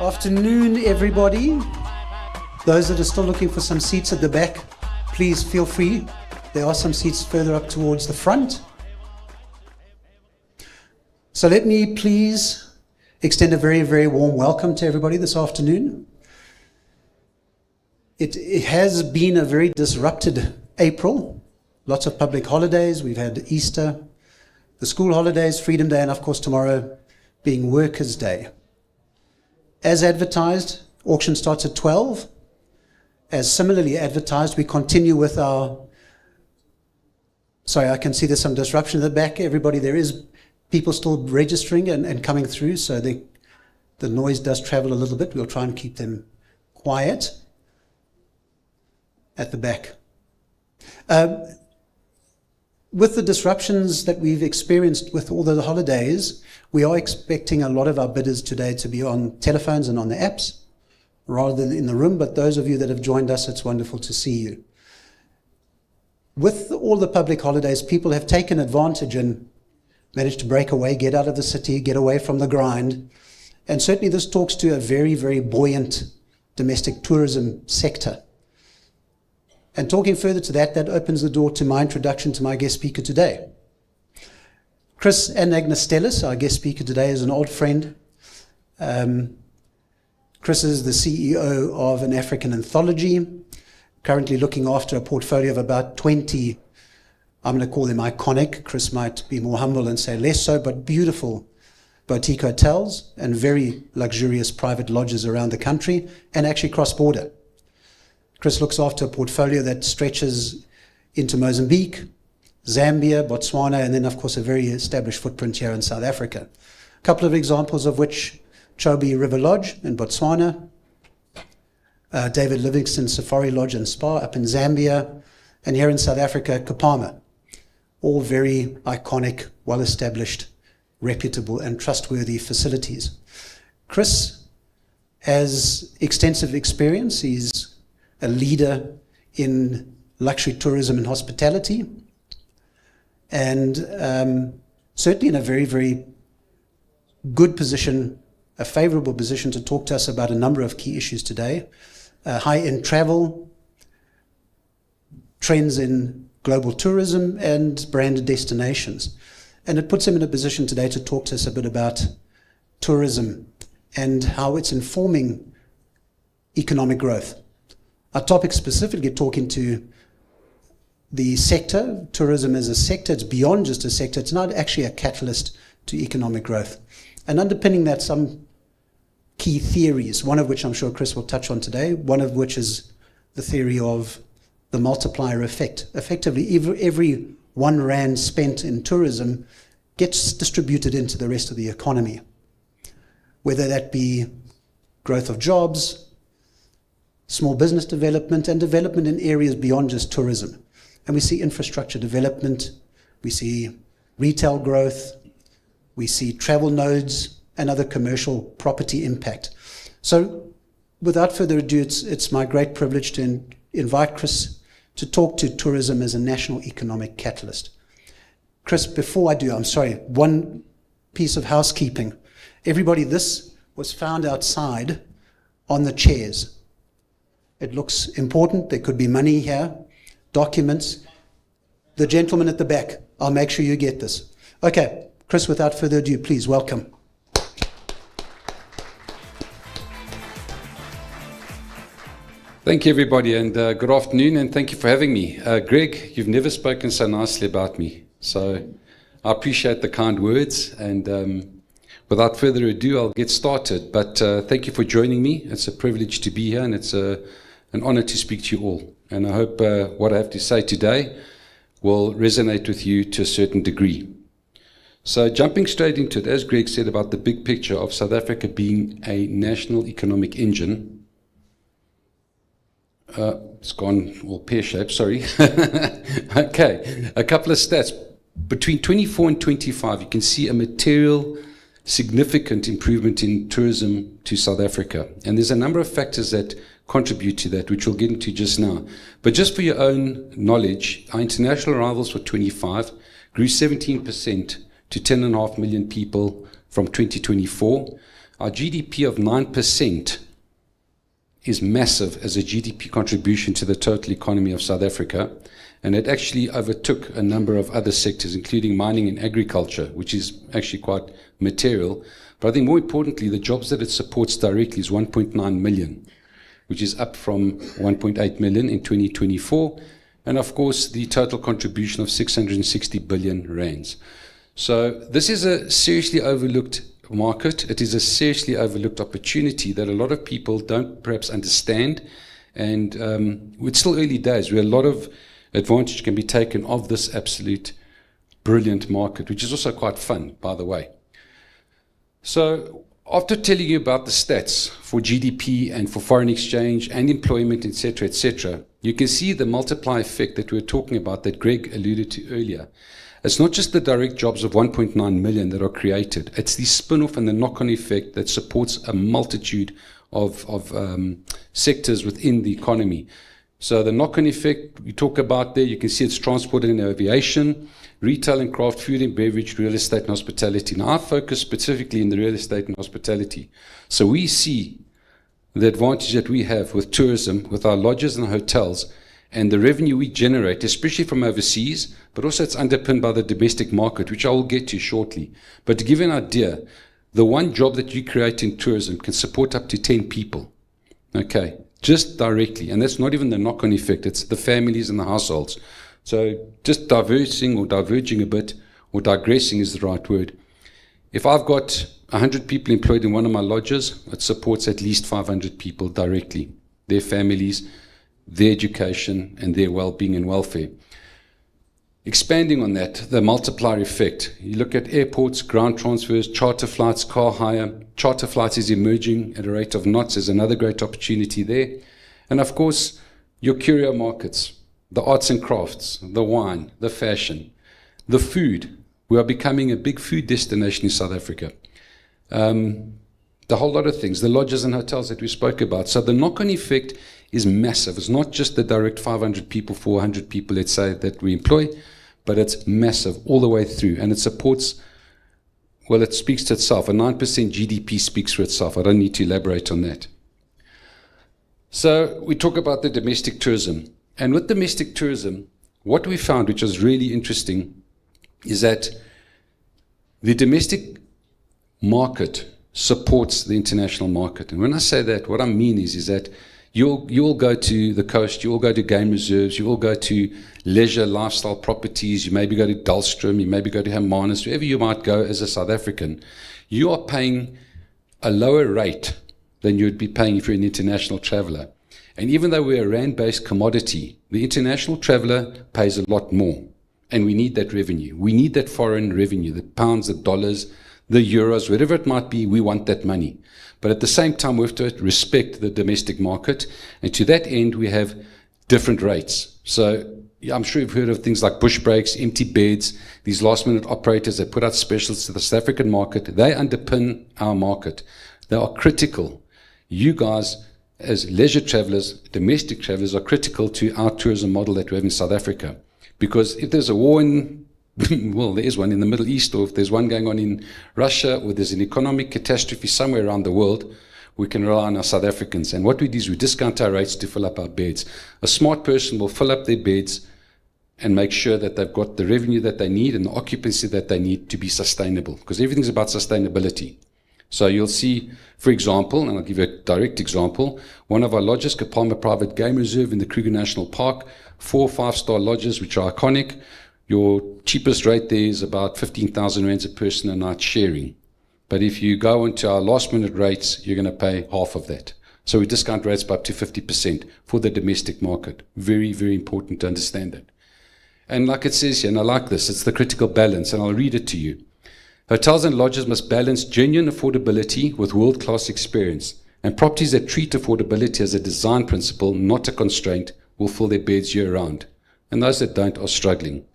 Afternoon, everybody. Those that are still looking for some seats at the back, please feel free. There are some seats further up towards the front. So let me please extend a very, very warm welcome to everybody this afternoon. It has been a very disrupted April. Lots of public holidays. We've had Easter, the school holidays, Freedom Day, and of course tomorrow being Workers' Day. As advertised, auction starts at 12. As similarly advertised, we continue with our... Sorry, I can see there's some disruption at the back. Everybody, there is people still registering and coming through, so the noise does travel a little bit. We'll try and keep them quiet at the back. With the disruptions that we've experienced with all the holidays, we are expecting a lot of our bidders today to be on telephones and on the apps rather than in the room, but those of you that have joined us, it's wonderful to see you. With all the public holidays, people have taken advantage and managed to break away, get out of the city, get away from the grind, and certainly this talks to a very, very buoyant domestic tourism sector. And talking further to that, that opens the door to my introduction to my guest speaker today. Chris Anagnostellis, our guest speaker today, is an old friend. Chris is the CEO of an African anthology, currently looking after a portfolio of about 20, I'm going to call them iconic, Chris might be more humble and say less so, but beautiful boutique hotels and very luxurious private lodges around the country and actually cross-border. Chris looks after a portfolio that stretches into Mozambique, Zambia, Botswana, and then, of course, a very established footprint here in South Africa. A couple of examples of which, Chobe River Lodge in Botswana, David Livingstone Safari Lodge and Spa up in Zambia, and here in South Africa, Kapama. All very iconic, well-established, reputable, and trustworthy facilities. Chris has extensive experience. He's a leader in luxury tourism and hospitality, and certainly in a very, very good position, a favorable position to talk to us about a number of key issues today. High-end travel, trends in global tourism, and branded destinations. And it puts him in a position today to talk to us a bit about tourism and how it's informing economic growth. Our topic specifically talking to the sector, tourism as a sector. It's beyond just a sector. It's not actually a catalyst to economic growth. And underpinning that, some key theories, one of which I'm sure Chris will touch on today, one of which is the theory of the multiplier effect. Effectively, every R1 spent in tourism gets distributed into the rest of the economy, whether that be growth of jobs, small business development, and development in areas beyond just tourism. And we see infrastructure development, we see retail growth, we see travel nodes, and other commercial property impact. So without further ado, it's my great privilege to invite Chris to talk to tourism as a national economic catalyst. Chris, before I do, I'm sorry, one piece of housekeeping. Everybody, this was found outside on the chairs. It looks important. There could be money here, documents. The gentleman at the back, I'll make sure you get this. Okay, Chris, without further ado, please welcome. Thank you, everybody, and good afternoon, and thank you for having me. Greg, you've never spoken so nicely about me, so I appreciate the kind words, and without further ado, I'll get started. But thank you for joining me. It's a privilege to be here, and it's an honor to speak to you all. And I hope what I have to say today will resonate with you to a certain degree. So jumping straight into it, as Greg said about the big picture of South Africa being a national economic engine, it's gone all pear-shaped, sorry. Okay, a couple of stats. Between 24 and 25, you can see a material, significant improvement in tourism to South Africa. And there's a number of factors that contribute to that, which we'll get into just now. But just for your own knowledge, our international arrivals for 25 grew 17% to 10.5 million people from 2024. our GDP of 9% is massive as a GDP contribution to the total economy of South Africa, and it actually overtook a number of other sectors, including mining and agriculture, which is actually quite material. But I think more importantly, the jobs that it supports directly is 1.9 million, which is up from 1.8 million in 2024, and of course the total contribution of 660 billion rands. So this is a seriously overlooked market. It is a seriously overlooked opportunity that a lot of people don't perhaps understand, and it's still early days where a lot of advantage can be taken of this absolute brilliant market, which is also quite fun, by the way. So after telling you about the stats for GDP and for foreign exchange and employment, etc., you can see the multiplier effect that we were talking about that Greg alluded to earlier. It's not just the direct jobs of 1.9 million that are created. It's the spin-off and the knock-on effect that supports a multitude of sectors within the economy. So the knock-on effect we talk about there, you can see it's transport and aviation, retail and craft, food and beverage, real estate and hospitality. Now I focus specifically in the real estate and hospitality. So we see the advantage that we have with tourism, with our lodges and hotels, and the revenue we generate, especially from overseas, but also it's underpinned by the domestic market, which I will get to shortly. But to give you an idea, the one job that you create in tourism can support up to 10 people, okay, just directly. And that's not even the knock-on effect, it's the families and the households. So just diverging a bit, or digressing is the right word. If I've got 100 people employed in one of my lodges, it supports at least 500 people directly, their families, their education, and their well-being and welfare. Expanding on that, the multiplier effect. You look at airports, ground transfers, charter flights, car hire. Charter flights is emerging at a rate of knots. There's another great opportunity there. And of course, your curio markets, the arts and crafts, the wine, the fashion, the food. We are becoming a big food destination in South Africa. The whole lot of things, the lodges and hotels that we spoke about. So the knock-on effect is massive. It's not just the direct 500 people, 400 people, let's say, that we employ, but it's massive all the way through. And it supports, well, it speaks to itself. A 9% GDP speaks for itself. I don't need to elaborate on that. So we talk about the domestic tourism. And with domestic tourism, what we found, which was really interesting, is that the domestic market supports the international market. And when I say that, what I mean is that you'll go to the coast, you will go to game reserves, you will go to leisure lifestyle properties, you maybe go to Dullstroom, you maybe go to Hermanus, wherever you might go as a South African. You are paying a lower rate than you would be paying if you're an international traveler. And even though we're a rand-based commodity, the international traveler pays a lot more. And we need that revenue. We need that foreign revenue, the pounds, the dollars, the euros, whatever it might be, we want that money. But at the same time, we have to respect the domestic market. And to that end, we have different rates. So I'm sure you've heard of things like bush breaks, empty beds, these last-minute operators that put out specials to the South African market. They underpin our market. They are critical. You guys, as leisure travelers, domestic travelers, are critical to our tourism model that we have in South Africa. Because if there's a war in well, there is one in the Middle East, or if there's one going on in Russia, or there's an economic catastrophe somewhere around the world, we can rely on our South Africans. And what we do is we discount our rates to fill up our beds. A smart person will fill up their beds and make sure that they've got the revenue that they need and the occupancy that they need to be sustainable, because everything's about sustainability. So you'll see, for example, and I'll give you a direct example, one of our lodges, Kapalma Private Game Reserve in the Kruger National Park, 4 5-star lodges, which are iconic. Your cheapest rate there is about 15,000 rands a person a night sharing. But if you go into our last minute rates, you're going to pay half of that. So we discount rates by up to 50% for the domestic market. Very, very important to understand that. And like it says here, and I like this, it's the critical balance, and I'll read it to you. Hotels and lodges must balance genuine affordability with world-class experience. And properties that treat affordability as a design principle, not a constraint, will fill their beds year-round. And those that don't are struggling.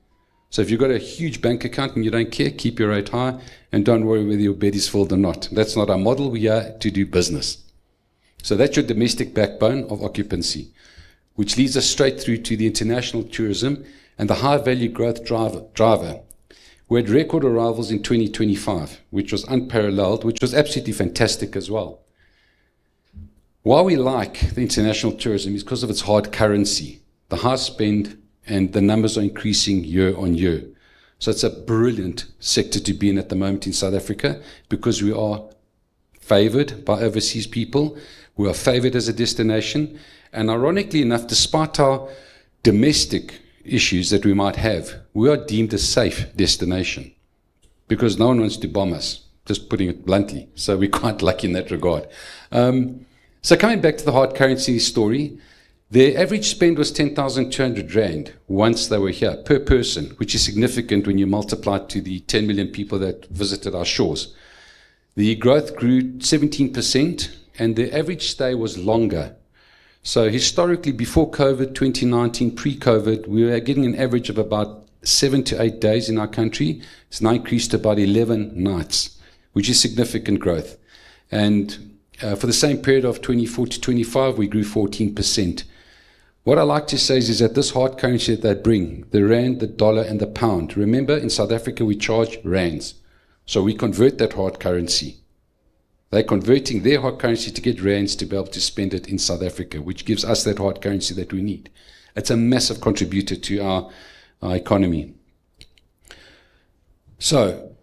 So if you've got a huge bank account and you don't care, keep your rate high and don't worry whether your bed is filled or not. That's not our model. We are to do business. So that's your domestic backbone of occupancy, which leads us straight through to the international tourism and the high value growth driver. We had record arrivals in 2025, which was unparalleled, which was absolutely fantastic as well. Why we like the international tourism is because of its hard currency, the high spend, and the numbers are increasing year on year. So it's a brilliant sector to be in at the moment in South Africa because we are favored by overseas people. We are favored as a destination. And ironically enough, despite our domestic issues that we might have, we are deemed a safe destination because no one wants to bomb us, just putting it bluntly. So we're quite lucky in that regard. So coming back to the hard currency story, their average spend was 10,200 Rand once they were here per person, which is significant when you multiply it to the 10 million people that visited our shores. The growth grew 17% and the average stay was longer. So historically, before COVID, 2019, pre-COVID, we were getting an average of about 7 to 8 days in our country. It's now increased to about 11 nights, which is significant growth. And for the same period of 24 to 25, we grew 14%. What I like to say is that this hard currency that they bring, the rand, the dollar, and the pound. Remember, in South Africa, we charge rands. So we convert that hard currency. They're converting their hard currency to get rands to be able to spend it in South Africa, which gives us that hard currency that we need. It's a massive contributor to our economy. So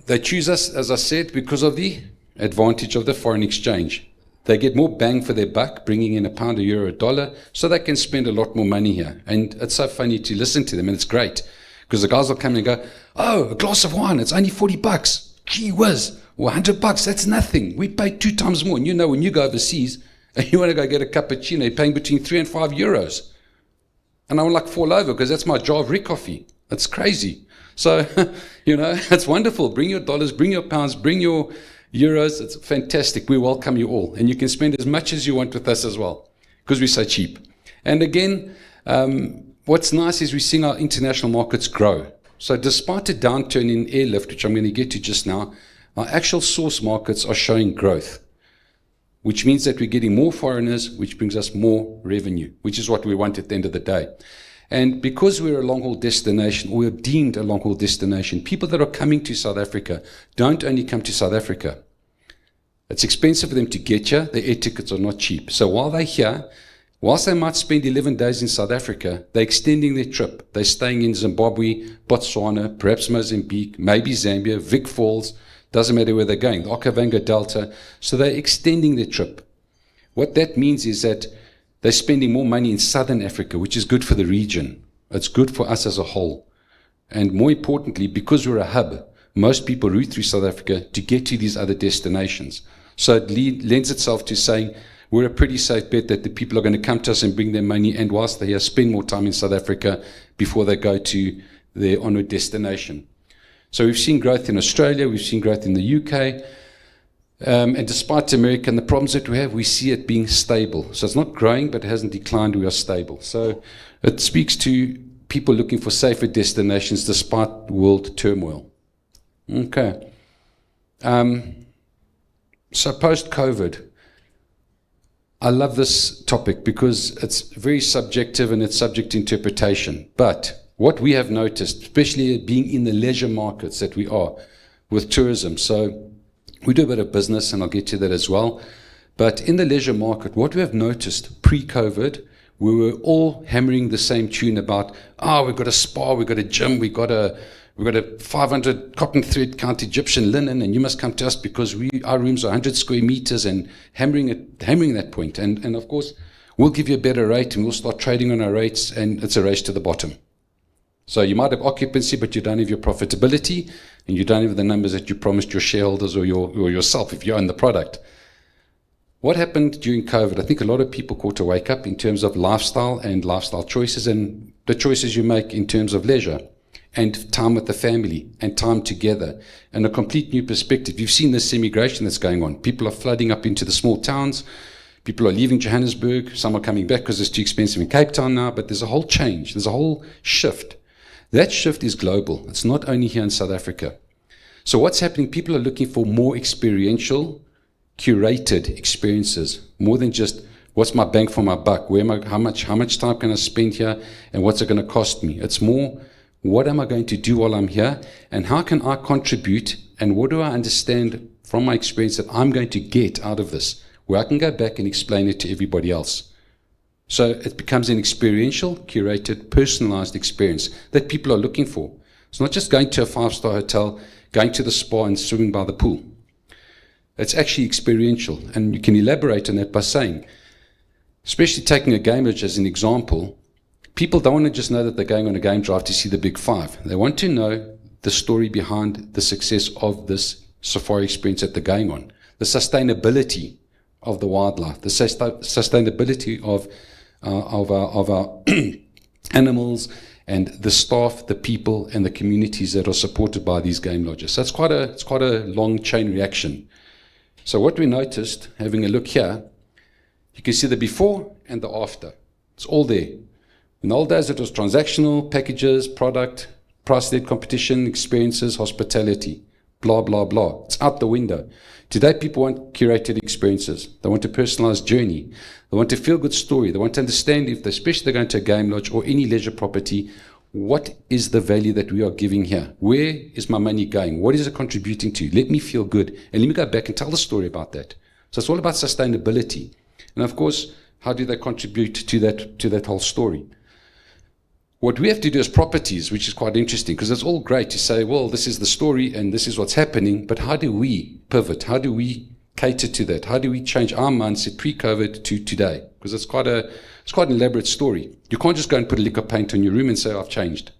they choose us, as I said, because of the advantage of the foreign exchange. They get more bang for their buck, bringing in a pound, a euro, a dollar, so they can spend a lot more money here. And it's so funny to listen to them, and it's great, because the guys will come and go, oh, a glass of wine, it's only $40. Gee whiz, well, $100, that's nothing. We pay 2 times more. And you know, when you go overseas and you want to go get a cappuccino, you're paying between 3 and 5 euros. And I would like fall over because that's my jar of Rick coffee. It's crazy. So, you know, it's wonderful. Bring your dollars, bring your pounds, bring your euros. It's fantastic. We welcome you all. And you can spend as much as you want with us as well because we're so cheap. And again, what's nice is we're seeing our international markets grow. So despite a downturn in airlift, which I'm going to get to just now, our actual source markets are showing growth, which means that we're getting more foreigners, which brings us more revenue, which is what we want at the end of the day. And because we're a long-haul destination, or we're deemed a long-haul destination, people that are coming to South Africa don't only come to South Africa. It's expensive for them to get here. The air tickets are not cheap. So while they're here, whilst they might spend 11 days in South Africa, they're extending their trip. They're staying in Zimbabwe, Botswana, perhaps Mozambique, maybe Zambia, Vic Falls. Doesn't matter where they're going, the Okavango Delta. So they're extending their trip. What that means is that they're spending more money in Southern Africa, which is good for the region. It's good for us as a whole. And more importantly, because we're a hub, most people route through South Africa to get to these other destinations. So it lends itself to saying we're a pretty safe bet that the people are going to come to us and bring their money, and whilst they're here, spend more time in South Africa before they go to their onward destination. So we've seen growth in Australia, we've seen growth in the UK, and despite America and the problems that we have, we see it being stable. So it's not growing, but it hasn't declined, we are stable. So it speaks to people looking for safer destinations despite world turmoil. Okay. So post-COVID, I love this topic because it's very subjective and it's subject to interpretation. But what we have noticed, especially being in the leisure markets that we are with tourism, so we do a bit of business and I'll get to that as well. But in the leisure market, what we have noticed pre-COVID, we were all hammering the same tune about, we've got a spa, we've got a gym, we've got a 500 cotton thread count Egyptian linen, and you must come to us because our rooms are 100 square meters, and hammering that point. And of course, we'll give you a better rate and we'll start trading on our rates, and it's a race to the bottom. So you might have occupancy, but you don't have your profitability, and you don't have the numbers that you promised your shareholders or yourself if you own the product. What happened during COVID? I think a lot of people caught a wake up in terms of lifestyle and lifestyle choices and the choices you make in terms of leisure and time with the family and time together and a complete new perspective. You've seen this immigration that's going on. People are flooding up into the small towns. People are leaving Johannesburg. Some are coming back because it's too expensive in Cape Town now, but there's a whole change. There's a whole shift. That shift is global. It's not only here in South Africa. So what's happening? People are looking for more experiential, curated experiences, more than just what's my bang for my buck? How much time can I spend here, and what's it going to cost me? It's more, What am I going to do while I'm here? And how can I contribute? And what do I understand from my experience that I'm going to get out of this, where I can go back and explain it to everybody else? So it becomes an experiential, curated, personalized experience that people are looking for. It's not just going to a 5-star hotel, going to the spa and swimming by the pool. It's actually experiential. And you can elaborate on that by saying, especially taking a game lodge as an example, people don't want to just know that they're going on a game drive to see the big five. They want to know the story behind the success of this safari experience that they're going on, the sustainability of the wildlife, the sustainability of our animals, and the staff, the people, and the communities that are supported by these game lodges. So it's quite a long chain reaction. So what we noticed, having a look here, you can see the before and the after. It's all there. In the old days, it was transactional, packages, product, price-led competition, experiences, hospitality, blah, blah, blah. It's out the window. Today, people want curated experiences. They want a personalized journey. They want a feel-good story. They want to understand, if they, especially they're going to a game lodge or any leisure property, what is the value that we are giving here? Where is my money going? What is it contributing to? Let me feel good. And let me go back and tell the story about that. So it's all about sustainability. And of course, how do they contribute to that whole story? What we have to do as properties, which is quite interesting, because it's all great to say, well, this is the story and this is what's happening, but how do we pivot? How do we cater to that? How do we change our mindset pre-COVID to today? Because it's quite an elaborate story. You can't just go and put a lick of paint on your room and say, I've changed.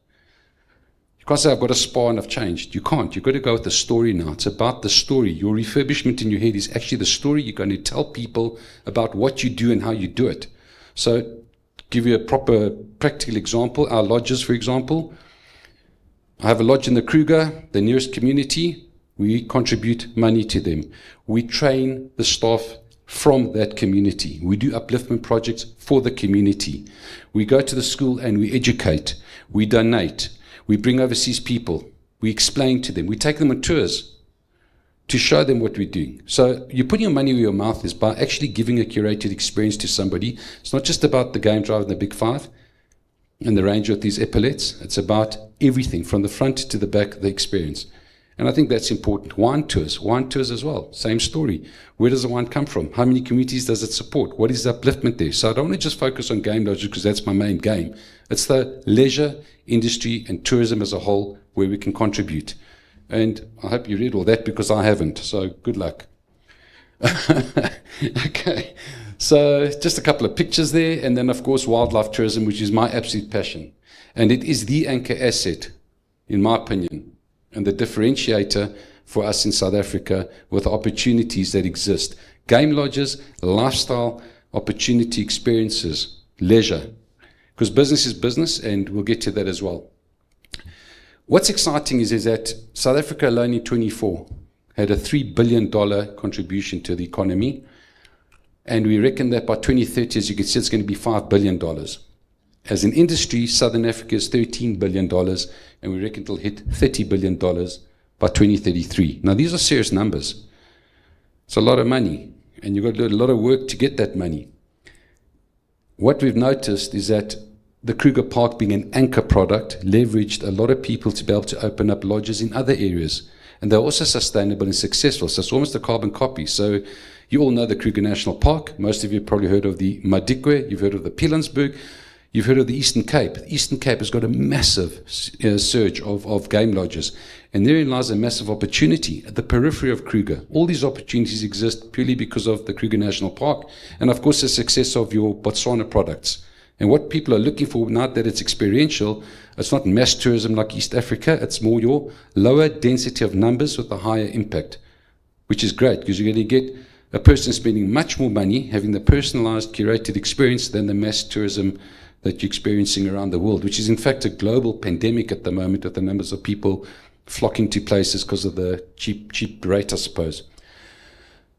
You can't say, I've got a spa and I've changed. You can't. You've got to go with the story now. It's about the story. Your refurbishment in your head is actually the story you're going to tell people about what you do and how you do it. So, give you a proper practical example, our lodges, for example. I have a lodge in the Kruger, the nearest community. We contribute money to them. We train the staff from that community. We do upliftment projects for the community. We go to the school and we educate. We donate. We bring overseas people. We explain to them. We take them on tours to show them what we're doing. So you're putting your money where your mouth is by actually giving a curated experience to somebody. It's not just about the game drive and the big five and the range with these epaulets. It's about everything from the front to the back of the experience. And I think that's important. Wine tours as well. Same story. Where does the wine come from? How many communities does it support? What is the upliftment there? So I don't want to just focus on game lodges because that's my main game. It's the leisure industry and tourism as a whole where we can contribute. And I hope you read all that because I haven't. So good luck. Okay. So just a couple of pictures there. And then, of course, wildlife tourism, which is my absolute passion. And it is the anchor asset, in my opinion, and the differentiator for us in South Africa with the opportunities that exist. Game lodges, lifestyle, opportunity experiences, leisure. Because business is business, and we'll get to that as well. What's exciting is that South Africa alone in 24 had a $3 billion contribution to the economy. And we reckon that by 2030, as you can see, it's going to be $5 billion. As an industry, Southern Africa is $13 billion, and we reckon it'll hit $30 billion by 2033. Now, these are serious numbers. It's a lot of money, and you've got to do a lot of work to get that money. What we've noticed is that the Kruger Park, being an anchor product, leveraged a lot of people to be able to open up lodges in other areas. And they're also sustainable and successful. So it's almost a carbon copy. So you all know the Kruger National Park. Most of you have probably heard of the Madikwe. You've heard of the Pilanesberg. You've heard of the Eastern Cape. The Eastern Cape has got a massive surge of game lodges. And therein lies a massive opportunity at the periphery of Kruger. All these opportunities exist purely because of the Kruger National Park. And of course, the success of your Botswana products. And what people are looking for, now that it's experiential, it's not mass tourism like East Africa, it's more your lower density of numbers with a higher impact, which is great because you're going to get a person spending much more money, having the personalized, curated experience than the mass tourism that you're experiencing around the world, which is in fact a global pandemic at the moment with the numbers of people flocking to places because of the cheap rate, I suppose.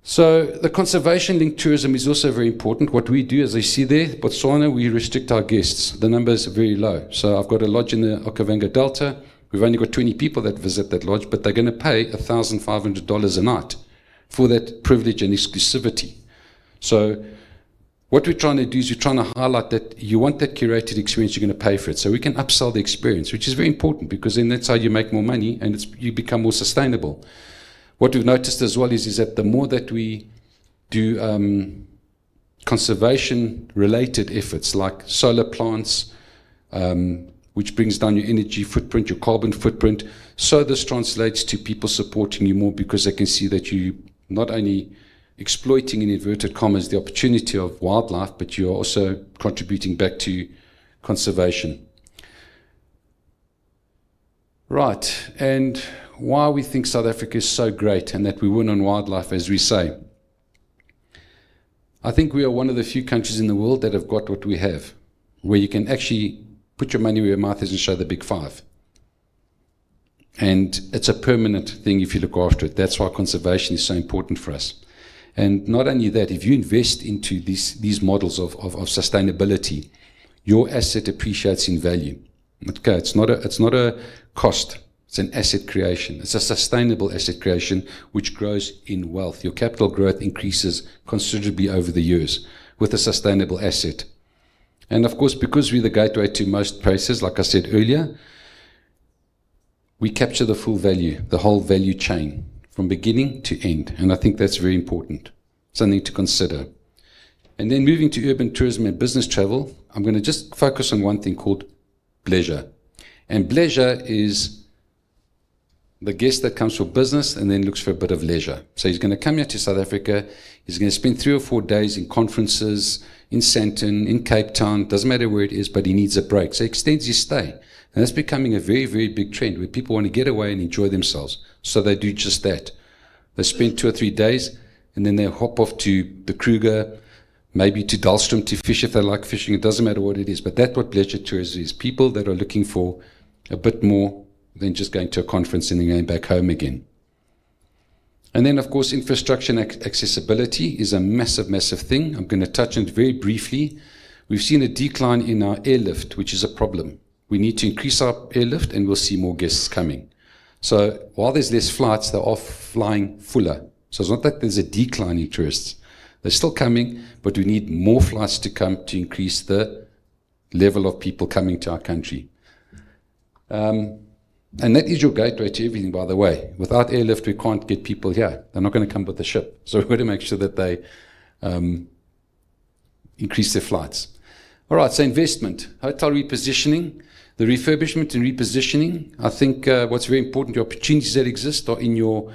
So the conservation-linked tourism is also very important. What we do, as I see there, Botswana, we restrict our guests. The number is very low. So I've got a lodge in the Okavango Delta. We've only got 20 people that visit that lodge, but they're going to pay $1,500 a night for that privilege and exclusivity. So what we're trying to do is we're trying to highlight that you want that curated experience, you're going to pay for it. So we can upsell the experience, which is very important, because then that's how you make more money and you become more sustainable. What we've noticed as well is that the more that we do conservation-related efforts like solar plants, which brings down your energy footprint, your carbon footprint, so this translates to people supporting you more, because they can see that you not only exploiting, in inverted commas, the opportunity of wildlife, but you're also contributing back to conservation. Right, and why we think South Africa is so great and that we win on wildlife, as we say. I think we are one of the few countries in the world that have got what we have, where you can actually put your money where your mouth is and show the big five. And it's a permanent thing if you look after it. That's why conservation is so important for us. And not only that, if you invest into these models of sustainability, your asset appreciates in value. Okay, it's not a cost. It's an asset creation. It's a sustainable asset creation which grows in wealth. Your capital growth increases considerably over the years with a sustainable asset. And of course, because we're the gateway to most places, like I said earlier, we capture the full value, the whole value chain, from beginning to end. And I think that's very important, something to consider. And then moving to urban tourism and business travel, I'm going to just focus on one thing called bleisure. And bleisure is the guest that comes for business and then looks for a bit of leisure. So he's going to come here to South Africa, he's going to spend 3 or 4 days in conferences, in Sandton, in Cape Town, doesn't matter where it is, but he needs a break. So he extends his stay. And that's becoming a very, very big trend where people want to get away and enjoy themselves. So they do just that. They spend 2 or 3 days and then they hop off to the Kruger, maybe to Dahlstrom to fish if they like fishing. It doesn't matter what it is. But that's what leisure tourism is. People that are looking for a bit more than just going to a conference and then going back home again. And then, of course, infrastructure and accessibility is a massive, massive thing. I'm going to touch on it very briefly. We've seen a decline in our airlift, which is a problem. We need to increase our airlift and we'll see more guests coming. So while there's less flights, they are flying fuller. So it's not that there's a decline in tourists. They're still coming, but we need more flights to come to increase the level of people coming to our country. And that is your gateway to everything, by the way. Without airlift, we can't get people here. They're not going to come with the ship. So we've got to make sure that they increase their flights. All right, so investment, hotel repositioning, the refurbishment and repositioning. I think what's very important, the opportunities that exist are in your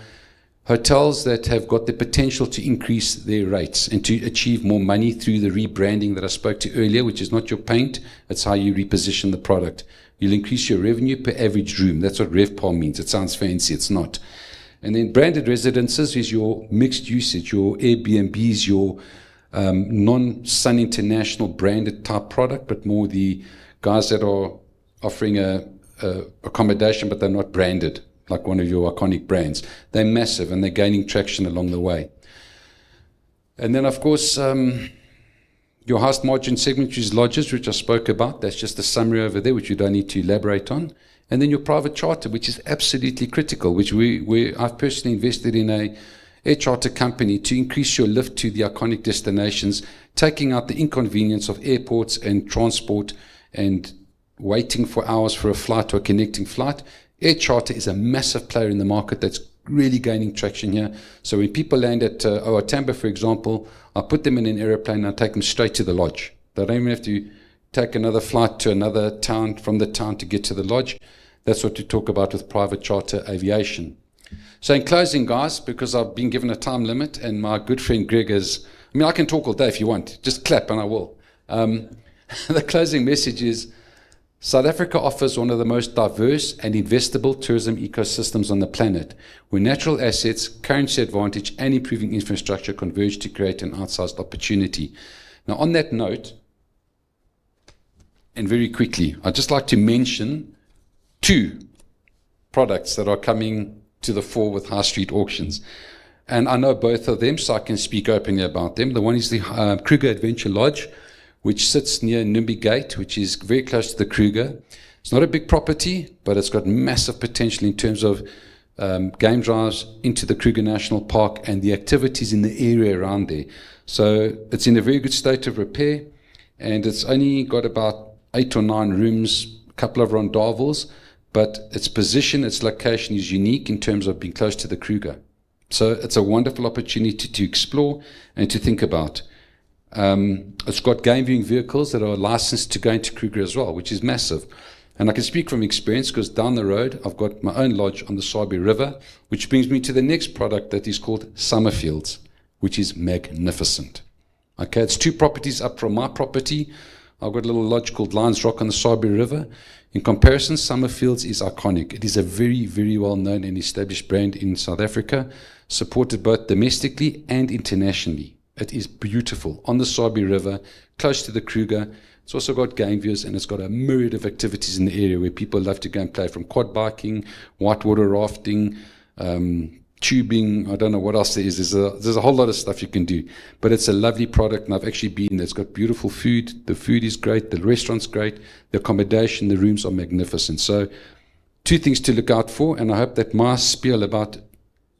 hotels that have got the potential to increase their rates and to achieve more money through the rebranding that I spoke to earlier, which is not your paint, it's how you reposition the product. You'll increase your revenue per average room. That's what RevPAR means. It sounds fancy, it's not. And then branded residences is your mixed usage, your Airbnbs, your non-Sun International branded type product, but more the guys that are offering a accommodation, but they're not branded, like one of your iconic brands. They're massive and they're gaining traction along the way. And then, of course, your highest margin segment, which is lodges, which I spoke about. That's just a summary over there, which you don't need to elaborate on. And then your private charter, which is absolutely critical, which I've personally invested in a air charter company to increase your lift to the iconic destinations, taking out the inconvenience of airports and transport and waiting for hours for a flight or a connecting flight. Air charter is a massive player in the market that's really gaining traction here. So when people land at OR Tambo, for example, I put them in an aeroplane and I take them straight to the lodge. They don't even have to take another flight to another town from the town to get to the lodge. That's what we talk about with private charter aviation. So in closing, guys, because I've been given a time limit and my good friend Greg I can talk all day if you want. Just clap and I will. The closing message is, South Africa offers one of the most diverse and investable tourism ecosystems on the planet, where natural assets, currency advantage, and improving infrastructure converge to create an outsized opportunity. Now, on that note, and very quickly, I'd just like to mention 2 products that are coming to the fore with high street auctions. And I know both of them, so I can speak openly about them. The one is the Kruger Adventure Lodge, which sits near Nimby Gate, which is very close to the Kruger. It's not a big property, but it's got massive potential in terms of game drives into the Kruger National Park and the activities in the area around there. So it's in a very good state of repair, and it's only got about 8 or 9 rooms, a couple of rondavels, but its position, its location is unique in terms of being close to the Kruger. So it's a wonderful opportunity to explore and to think about. It's got game viewing vehicles that are licensed to go into Kruger as well, which is massive. And I can speak from experience because down the road, I've got my own lodge on the Sabi River, which brings me to the next product that is called Summerfields, which is magnificent. Okay, it's 2 properties up from my property. I've got a little lodge called Lions Rock on the Sabi River. In comparison, Summerfields is iconic. It is a very, very well-known and established brand in South Africa, supported both domestically and internationally. It is beautiful on the Sabi River, close to the Kruger. It's also got game views, and it's got a myriad of activities in the area where people love to go and play, from quad biking, whitewater rafting, tubing. I don't know what else there is. There's a whole lot of stuff you can do. But it's a lovely product, and I've actually been there. It's got beautiful food. The food is great. The restaurant's great. The accommodation, the rooms are magnificent. So 2 things to look out for, and I hope that my spiel about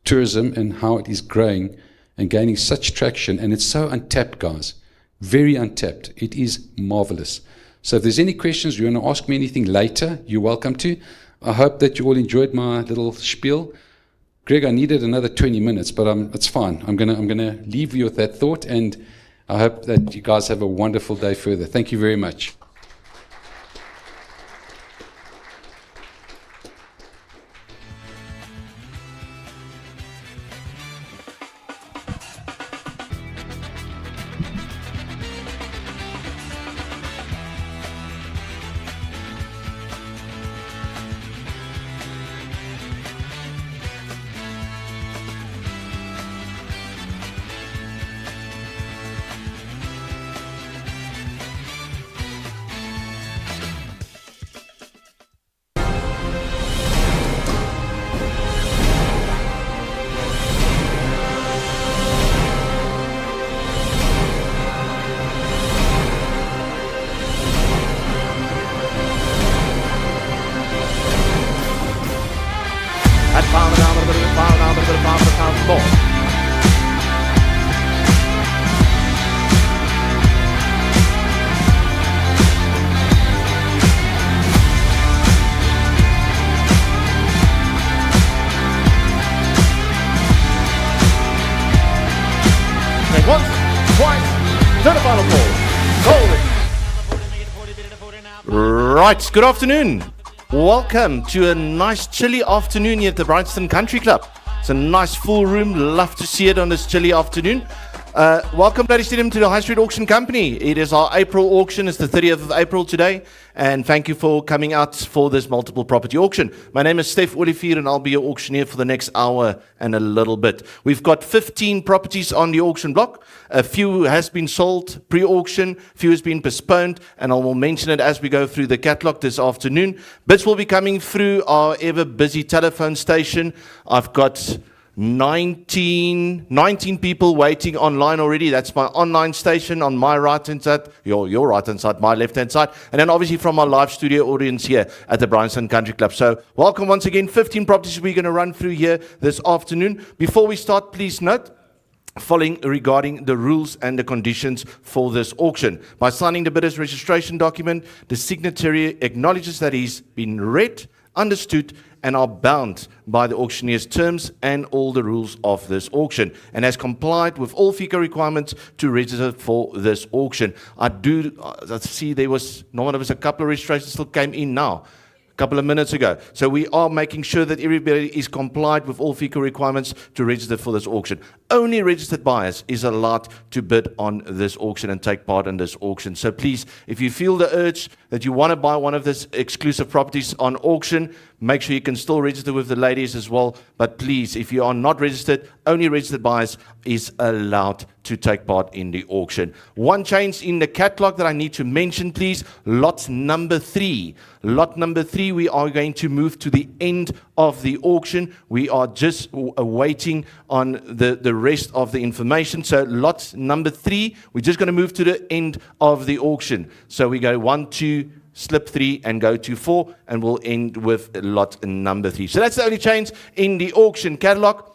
tourism and how it is growing and gaining such traction, and it's so untapped, guys. Very untapped. It is marvelous. So if there's any questions, you want to ask me anything later, you're welcome to. I hope that you all enjoyed my little spiel. Greg, I needed another 20 minutes, but it's fine. I'm gonna leave you with that thought, and I hope that you guys have a wonderful day further. Thank you very much. Once, twice, to the final ball. Right, good afternoon. Welcome to a nice chilly afternoon here at the Bryanston Country Club. It's a nice full room. Love to see it on this chilly afternoon. Welcome, ladies and gentlemen, to the High Street Auction Company. It is our April auction. It's the 30th of April today. And thank you for coming out for this multiple property auction. My name is Steph Olivier, and I'll be your auctioneer for the next hour and a little bit. We've got 15 properties on the auction block. A few has been sold pre-auction, a few has been postponed, and I will mention it as we go through the catalogue this afternoon. Bids will be coming through our ever busy telephone station. I've got 19 people waiting online already. That's my online station on my right-hand side, your right-hand side, my left-hand side, and then obviously from our live studio audience here at the Bryanston Country Club. So welcome once again. 15 properties we're going to run through here this afternoon. Before we start, please note following regarding the rules and the conditions for this auction. By signing the bidder's registration document, the signatory acknowledges that he's been read, understood, and are bound by the auctioneer's terms and all the rules of this auction, and has complied with all FICA requirements to register for this auction. I see there was a couple of registrations still came in now, a couple of minutes ago. So we are making sure that everybody is complied with all FICA requirements to register for this auction. Only registered buyers is allowed to bid on this auction and take part in this auction. So please, if you feel the urge that you want to buy one of these exclusive properties on auction, make sure you can still register with the ladies as well. But please, if you are not registered, only registered buyers is allowed to take part in the auction. One change in the catalogue that I need to mention, please. Lot number 3. Lot number 3, we are going to move to the end of the auction. We are just waiting on the rest of the information. So lot number 3, we're just going to move to the end of the auction. So we go 1, 2, slip 3 and go to 4, and we'll end with lot number 3. So that's the only change in the auction catalogue.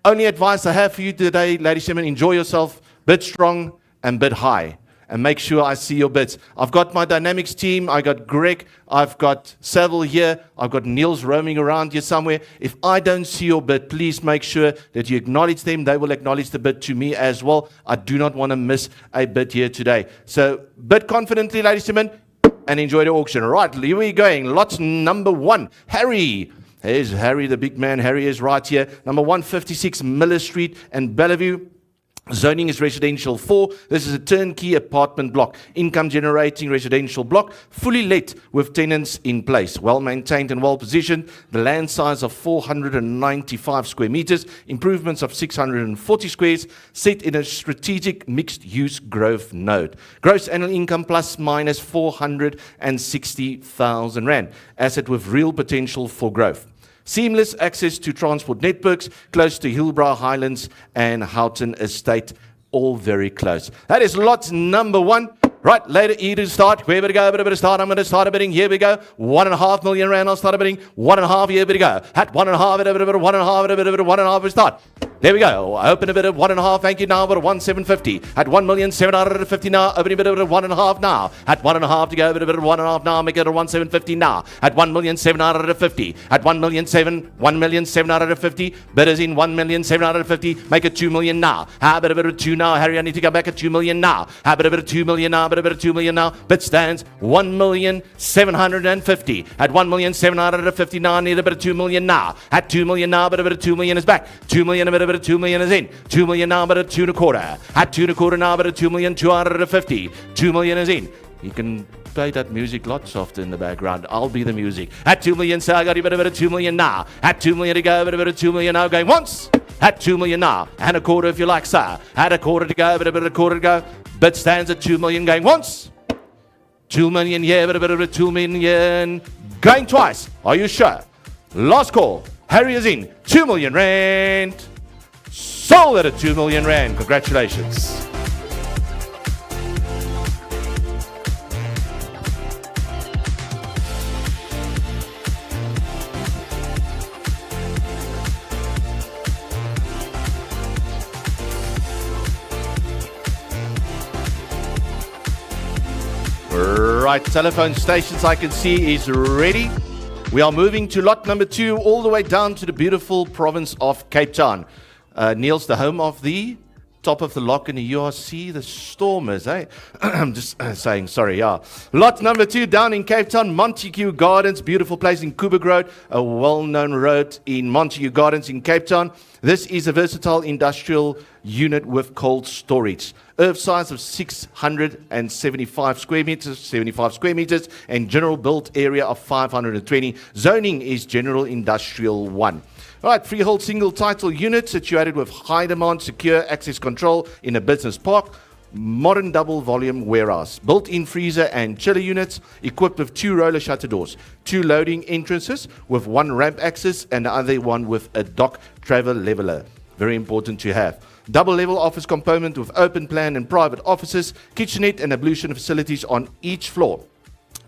Only advice I have for you today, ladies and gentlemen, enjoy yourself. bid strong and bid high. And make sure I see your bids. I've got my dynamics team. I got Greg. I've got Saville here. I've got Niels roaming around here somewhere. If I don't see your bid, please make sure that you acknowledge them. They will acknowledge the bid to me as well. I do not want to miss a bid here today. So bid confidently, ladies and gentlemen, and enjoy the auction. Right, here we're going. Lot number 1. Harry. There's Harry, the big man. Harry is right here. Number 156 Miller Street and Bellevue. Zoning is residential 4. This is a turnkey apartment block, income generating residential block, fully let with tenants in place, well maintained and well positioned. The land size of 495 square meters, improvements of 640 squares, set in a strategic mixed use growth node. Gross annual income plus minus 460,000 rand. Asset with real potential for growth. Seamless access to transport networks, close to Hillbrow Highlands and Houghton Estate, all very close. That is lot number 1. Right, later here to start. Where we go, a bit of start. I'm going to start a bidding. Here we go. 1.5 million rand. I'll start a bidding. 1.5. Here we go. At 1.5, a bit of 1.5, we start. There we go. Open a bit of 1.5. Thank you now. But 1,750. At 1,750 now. Opening a bit of 1.5 now. At 1.5 to go. A bit of 1.5 now. Make it a 1,750 now. At 1,750. At 1,750. Bidders in 1,750. Make it 2 million now. How about a bit of 2 now? Harry, I need to go back at 2 million now. How about a bit of 2 million now? But a bit of 2 million now. Bid stands 1,750. At 1,750 now, I need a bit of 2 million now. At 2 million now, but a bit of 2 million is back. 2 million, a bit of 2 million is in. 2 million now, but a 2.25. At 2.25 now, but a 2,250. 2 million is in. You can play that music lots softer in the background. I'll be the music. At 2 million, so I got a bit of 2 million now. At 2 million to go, a bit of 2 million now going once. At 2 million now. And a quarter if you like, sir. At a quarter to go, a bit of a quarter to go. Bid stands at 2 million going once. 2 million, yeah, but a bit of 2 million going twice. Are you sure? Last call. Harry is in. 2 million rand. Sold at 2 million rand. Congratulations. Right, telephone stations I can see is ready. We are moving to lot number 2, all the way down to the beautiful province of Cape Town. Niels, the home of the top of the lock in the URC, the Stormers, eh? I'm just saying, sorry, yeah. Lot number 2 down in Cape Town, Montague Gardens, beautiful place in Kuberg Road, a well-known road in Montague Gardens in Cape Town. This is a versatile industrial unit with cold storage. Earth size of 675 square meters, and general built area of 520. Zoning is general industrial 1. All right, freehold single title unit situated with high demand, secure access control in a business park. Modern double volume warehouse. Built-in freezer and chiller units equipped with 2 roller shutter doors. 2 loading entrances with 1 ramp access and the other one with a dock travel leveler. Very important to have. Double level office component with open plan and private offices. Kitchenette and ablution facilities on each floor.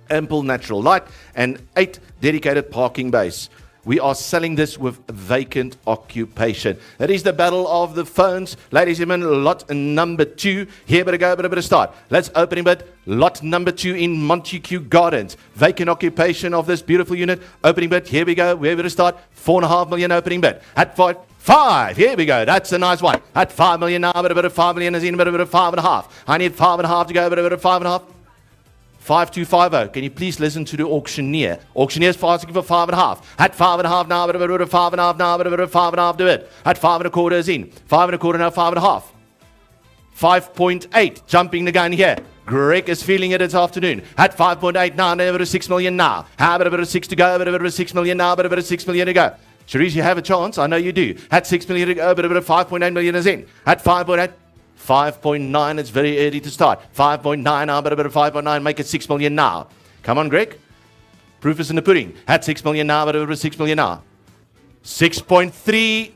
Ample natural light and 8 dedicated parking bays. We are selling this with vacant occupation. That is the battle of the phones. Ladies and gentlemen, lot number 2. Here we go, but a bit of start. Let's open a bit. Lot number 2 in Montague Gardens. Vacant occupation of this beautiful unit. Opening bid. Here we go. Where we start? 4.5 million opening bid. At 5. Here we go. That's a nice one. At 5 million now, but a bit of 5 million is in, but a bit of 5.5. I need 5.5 to go, but a bit of 5.5. 5250. Can you please listen to the auctioneer? Auctioneer's asking for 5.5. At 5.5 now, but a bit of 5.5 now, but a bit of 5.5 to it. At 5.25 is in. 5.25 now, 5.5. 5.8. Jumping the gun here. Greg is feeling it this afternoon. At 5.8 now, and a bit of 6 million now. How about a bit of 6 to go, but a bit of 6 million now, but a bit of 6 million to go. Cherise, you have a chance. I know you do. At 6 million to go, but a bit of 5.8 million is in. At 5.8. 5.9, it's very early to start. 5.9 now, but a bit of 5.9, make it 6 million now. Come on, Greg. Proof is in the pudding. At 6 million now, but a bit of 6 million now. 6.3.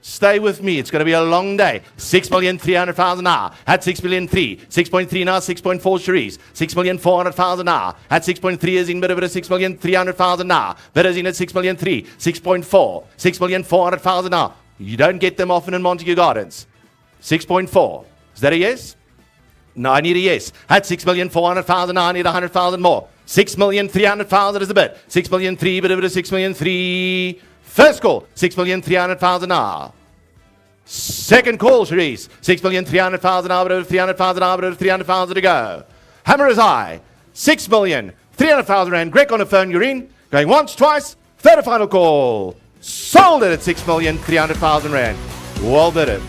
Stay with me. It's going to be a long day. 6,300,000 now. At 6,000,003. 6.3 now, 6.4 Cherise. 6,400,000 now. At 6.3 is in, but a bit of 6,300,000 now. That is in at 6,003. 6.4. 6,400,000 now. You don't get them often in Montague Gardens. 6.4, Is that a yes? No, I need a yes. At 6,400,000 now, I need 100,000 more. 6,300,000 is the bid. 6,300,000, bit of it is 6,300,000. First call, 6,300,000 now. Second call, Cherise. 6,300,000 now, bit of 300,000 now, bit of 300,000 to go. Hammer is high. 6,300,000 rand. Greg on the phone, you're in. Going once, twice. Third and final call. Sold it at 6,300,000 rand. Well bid it.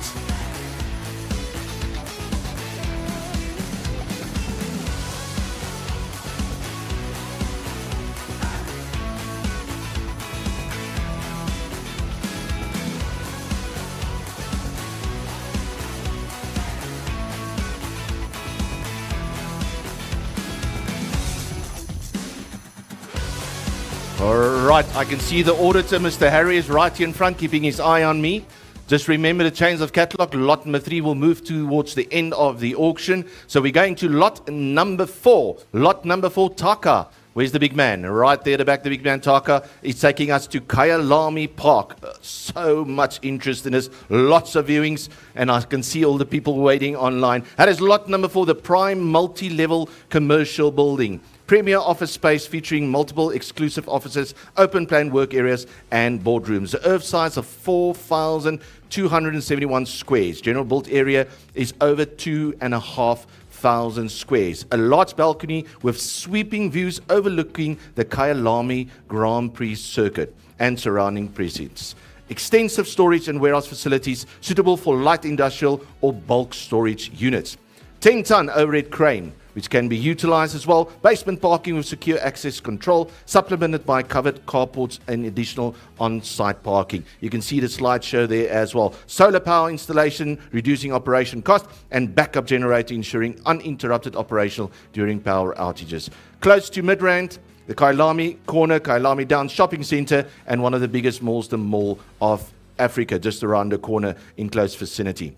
All right, I can see the auditor, Mr. Harry, is right here in front, keeping his eye on me. Just remember the change of catalogue. Lot number 3 will move towards the end of the auction. So we're going to lot number 4. Lot number 4, Taka. Where's the big man? Right there at the back, the big man, Taka, is taking us to Kyalami Park. So much interest in this. Lots of viewings, and I can see all the people waiting online. That is lot number 4, the prime multi-level commercial building. Premier office space featuring multiple exclusive offices, open plan work areas, and boardrooms. The earth size of 4,271 squares. General built area is over 2,500 squares. A large balcony with sweeping views overlooking the Kyalami Grand Prix circuit and surrounding precincts. Extensive storage and warehouse facilities suitable for light industrial or bulk storage units. 10-ton overhead crane, which can be utilized as well. Basement parking with secure access control, supplemented by covered carports and additional on-site parking. You can see the slideshow there as well. Solar power installation, reducing operation cost, and backup generator ensuring uninterrupted operational during power outages. Close to Midrand, the Kyalami Corner, Kyalami Downs Shopping Centre, and one of the biggest malls, the Mall of Africa, just around the corner in close vicinity.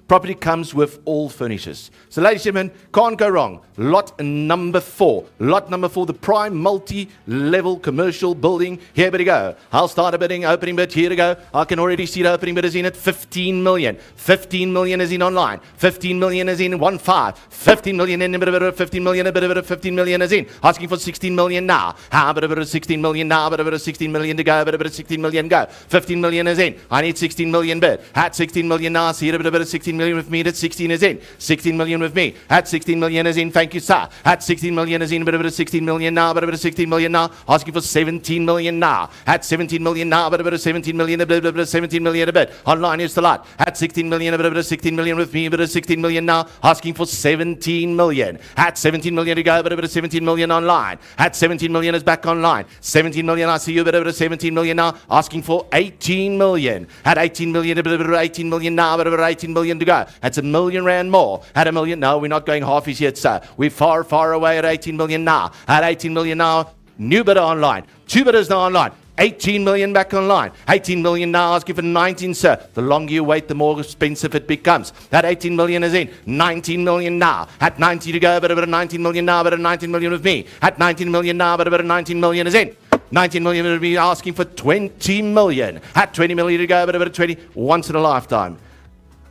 Property comes with all furnitures. So ladies and gentlemen, can't go wrong. Lot number 4. Lot number 4, the prime multi-level commercial building. Here we go. I'll start a bidding, opening bid. Here we go. I can already see the opening bid is in at 15 million. 15 million is in online. 15 million is in 1.5. 15 million in a bit of it. 15 million, a bit of it. 15 million is in. Asking for 16 million now. How a bit of it? 16 million now. A bit of it. 16 million to go. A bit of it. 16 million go. 15 million is in. I need 16 million bid. At 16 million now. See a bit of it. 16 million with me. At 16 is in. 16 million with me. At 16 million is in. Thank you, sir. At 16 million is in. A bit of 16 million now. A bit of 16 million now. Asking for 17 million now. At 17 million now. A bit of 17 million. A bit of 17 million a bit. Online is the lot. At 16 million. A bit of 16 million with me. A bit of 16 million now. Asking for 17 million. At 17 million to go. A bit of 17 million online. At 17 million is back online. 17 million. I see you. A bit of 17 million now. Asking for 18 million. At 18 million. A bit of 18 million now. A bit of 18 million to go. That's $1 million more. At $1 million, no, we're not going halfies yet, sir. We're far, far away at 18 million now. At 18 million now, new bidder online. 2 bidders now online. 18 million back online. 18 million now, asking for 19, sir. The longer you wait, the more expensive it becomes. That 18 million is in. 19 million now. At 90 to go, but about 19 million now, but 19 million with me. At 19 million now, but about 19 million is in. 19 million will be asking for 20 million. At 20 million to go, but about 20. Once in a lifetime.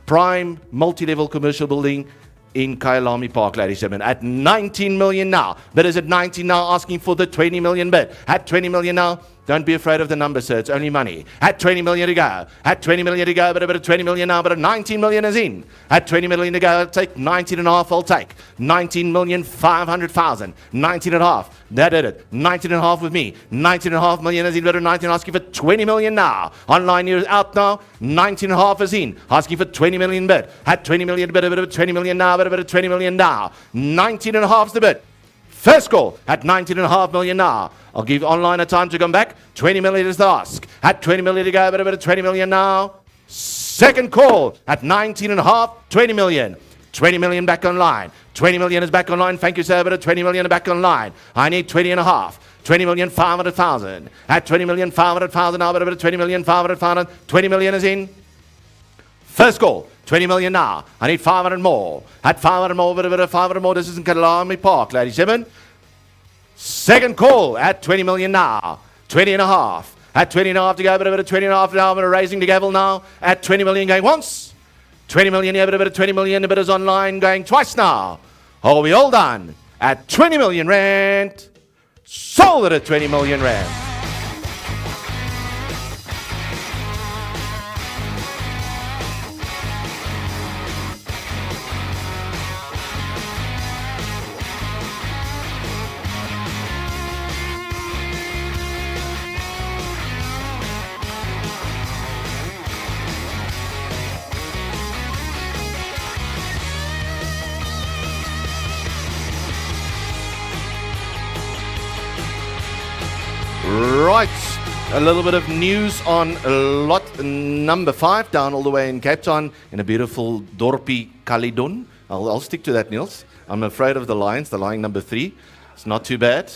Prime multi-level commercial building in Kyalami Park, ladies and gentlemen. At 19 million now. Bidders at 19 now asking for the 20 million bid. At 20 million now. Don't be afraid of the number, sir. It's only money. At 20 million to go. At 20 million to go. But about 20 million now. But 19 million is in. At 20 million to go. I'll take 19 and a half. I'll take 19,500,000. 19 and a half. That did it. 19 and a half with me. 19 and a half million is in. But 19 asking for 20 million now. Online here is out now. 19 and a half is in. Asking for 20 million bid. At 20 million bid. About 20 million now. But about 20 million now. 19 and a half is the bid. First call at 19.5 million now. I'll give online a time to come back. 20 million is the ask. At 20 million to go, but about 20 million now. Second call at 19.5, 20 million. 20 million back online. 20 million is back online. Thank you, sir. But 20 million back online. I need 20.5. 20,500,000. At 20,500,000 now, but about 20,500,000. 20 million is in. First call. 20 million now. I need 500 more. At 500 more, bit of 500 more. This is in Kyalami Park, ladies and gentlemen. Second call at 20 million now. 20 and a half. At 20 and a half to go, bit of 20 and a half now. But raising the gavel now. At 20 million going once. 20 million here, bit of 20 million, a bit is online, going twice now. Are we all done? At 20 million rand. Sold it at 20 million rand. Right, a little bit of news on lot number 5 down all the way in Cape Town in a beautiful Dorpie Caledon. I'll stick to that, Niels. I'm afraid of the lions, the lion number 3. It's not too bad.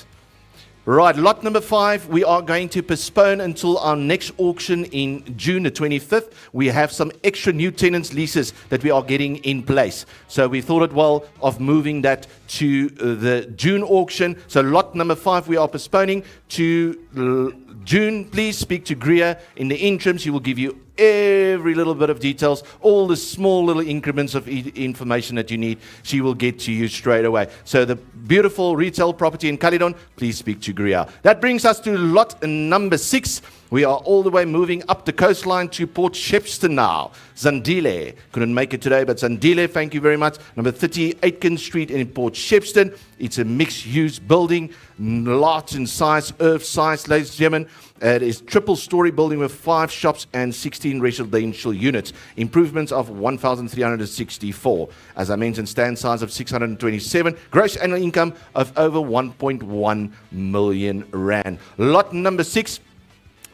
Right, lot number 5, we are going to postpone until our next auction in June the 25th. We have some extra new tenants leases that we are getting in place. So we thought it well of moving that to the June auction. So lot number 5 we are postponing to June. Please speak to Gria. In the interim, she will give you every little bit of details, all the small little increments of information that you need, she will get to you straight away. So the beautiful retail property in Caledon, please speak to Gria. That brings us to lot number 6. We are all the way moving up the coastline to Port Shepstone now. Zandile couldn't make it today, but Zandile, thank you very much. Number 30 Aitken Street in Port Shepstone. It's a mixed-use building, large in size, earth size, ladies and gentlemen. It is triple-story building with 5 shops and 16 residential units. Improvements of 1,364. As I mentioned, stand size of 627. Gross annual income of over 1.1 million rand. Lot number 6.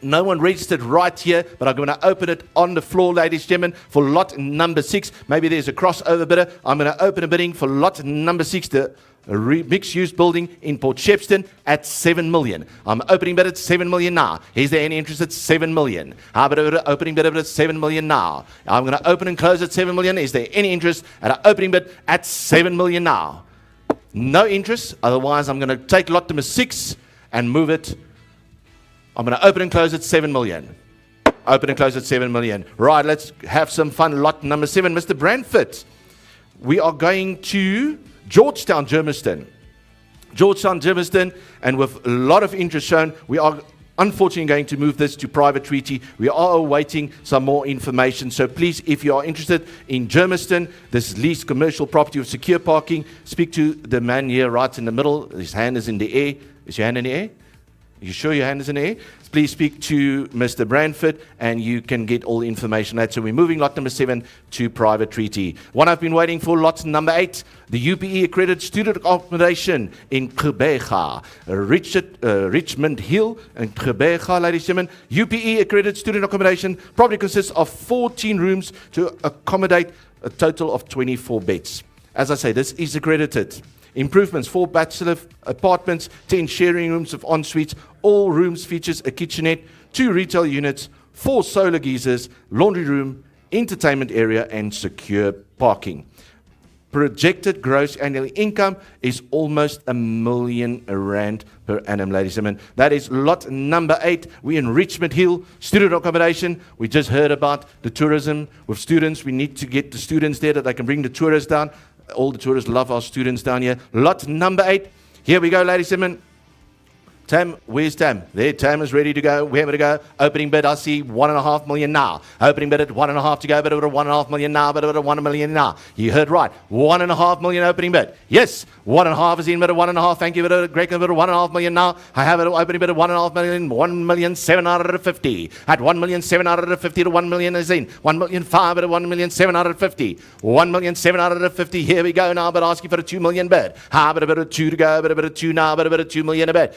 No one registered right here, but I'm going to open it on the floor, ladies and gentlemen, for lot number 6. Maybe there's a crossover bidder. I'm going to open a bidding for lot number 6, the mixed-use building in Port Shepstone at 7 million. I'm opening bid at 7 million now. Is there any interest at 7 million? How about opening bid at 7 million now? I'm going to open and close at 7 million. Is there any interest at an opening bid at 7 million now? No interest. Otherwise, I'm going to take lot number 6 and move it. I'm going to open and close at 7 million. Open and close at 7 million. Right, let's have some fun. Lot number 7, Mr. Brandford. We are going to Georgetown, Germiston. Georgetown, Germiston, and with a lot of interest shown, we are unfortunately going to move this to private treaty. We are awaiting some more information. So please, if you are interested in Germiston, this leased commercial property with secure parking, speak to the man here right in the middle. His hand is in the air. Is your hand in the air? Are you sure your hand is in the air? Please speak to Mr. Brandford and you can get all the information. So we're moving lot number 7 to private treaty. One I've been waiting for, lot number 8, the UPE accredited student accommodation in Gqeberha, Richmond Hill and Gqeberha, ladies and gentlemen. UPE accredited student accommodation probably consists of 14 rooms to accommodate a total of 24 beds. As I say, this is accredited. Improvements, 4 bachelor apartments, 10 sharing rooms with en-suites. All rooms features a kitchenette, 2 retail units, 4 solar geysers, laundry room, entertainment area, and secure parking. Projected gross annual income is almost R1 million per annum, ladies and gentlemen. That is lot number 8. We're in Richmond Hill, student accommodation. We just heard about the tourism with students. We need to get the students there that they can bring the tourists down. All the tourists love our students down here. Lot number 8. Here we go, ladies and gentlemen. Tam, where's Tam? There, Tam is ready to go. Where to go? Opening bid, I see 1.5 million now. Opening bid at 1.5 to go, but over 1.5 million now, but over 1 million now. You heard right. 1.5 million opening bid. Yes, 1.5 is in bid at 1.5. Thank you, bid at Greg, bid at 1.5 million now. I have an opening bid at 1.5 million, 1,750,000. At 1,750,000 to 1 million is in. 1,500,000 at 1,750,000. 1,750,000. Here we go now, but asking for a 2 million bid. How about a bit of 2 to go, but a bit of 2 now, but a bit of 2 million a bid.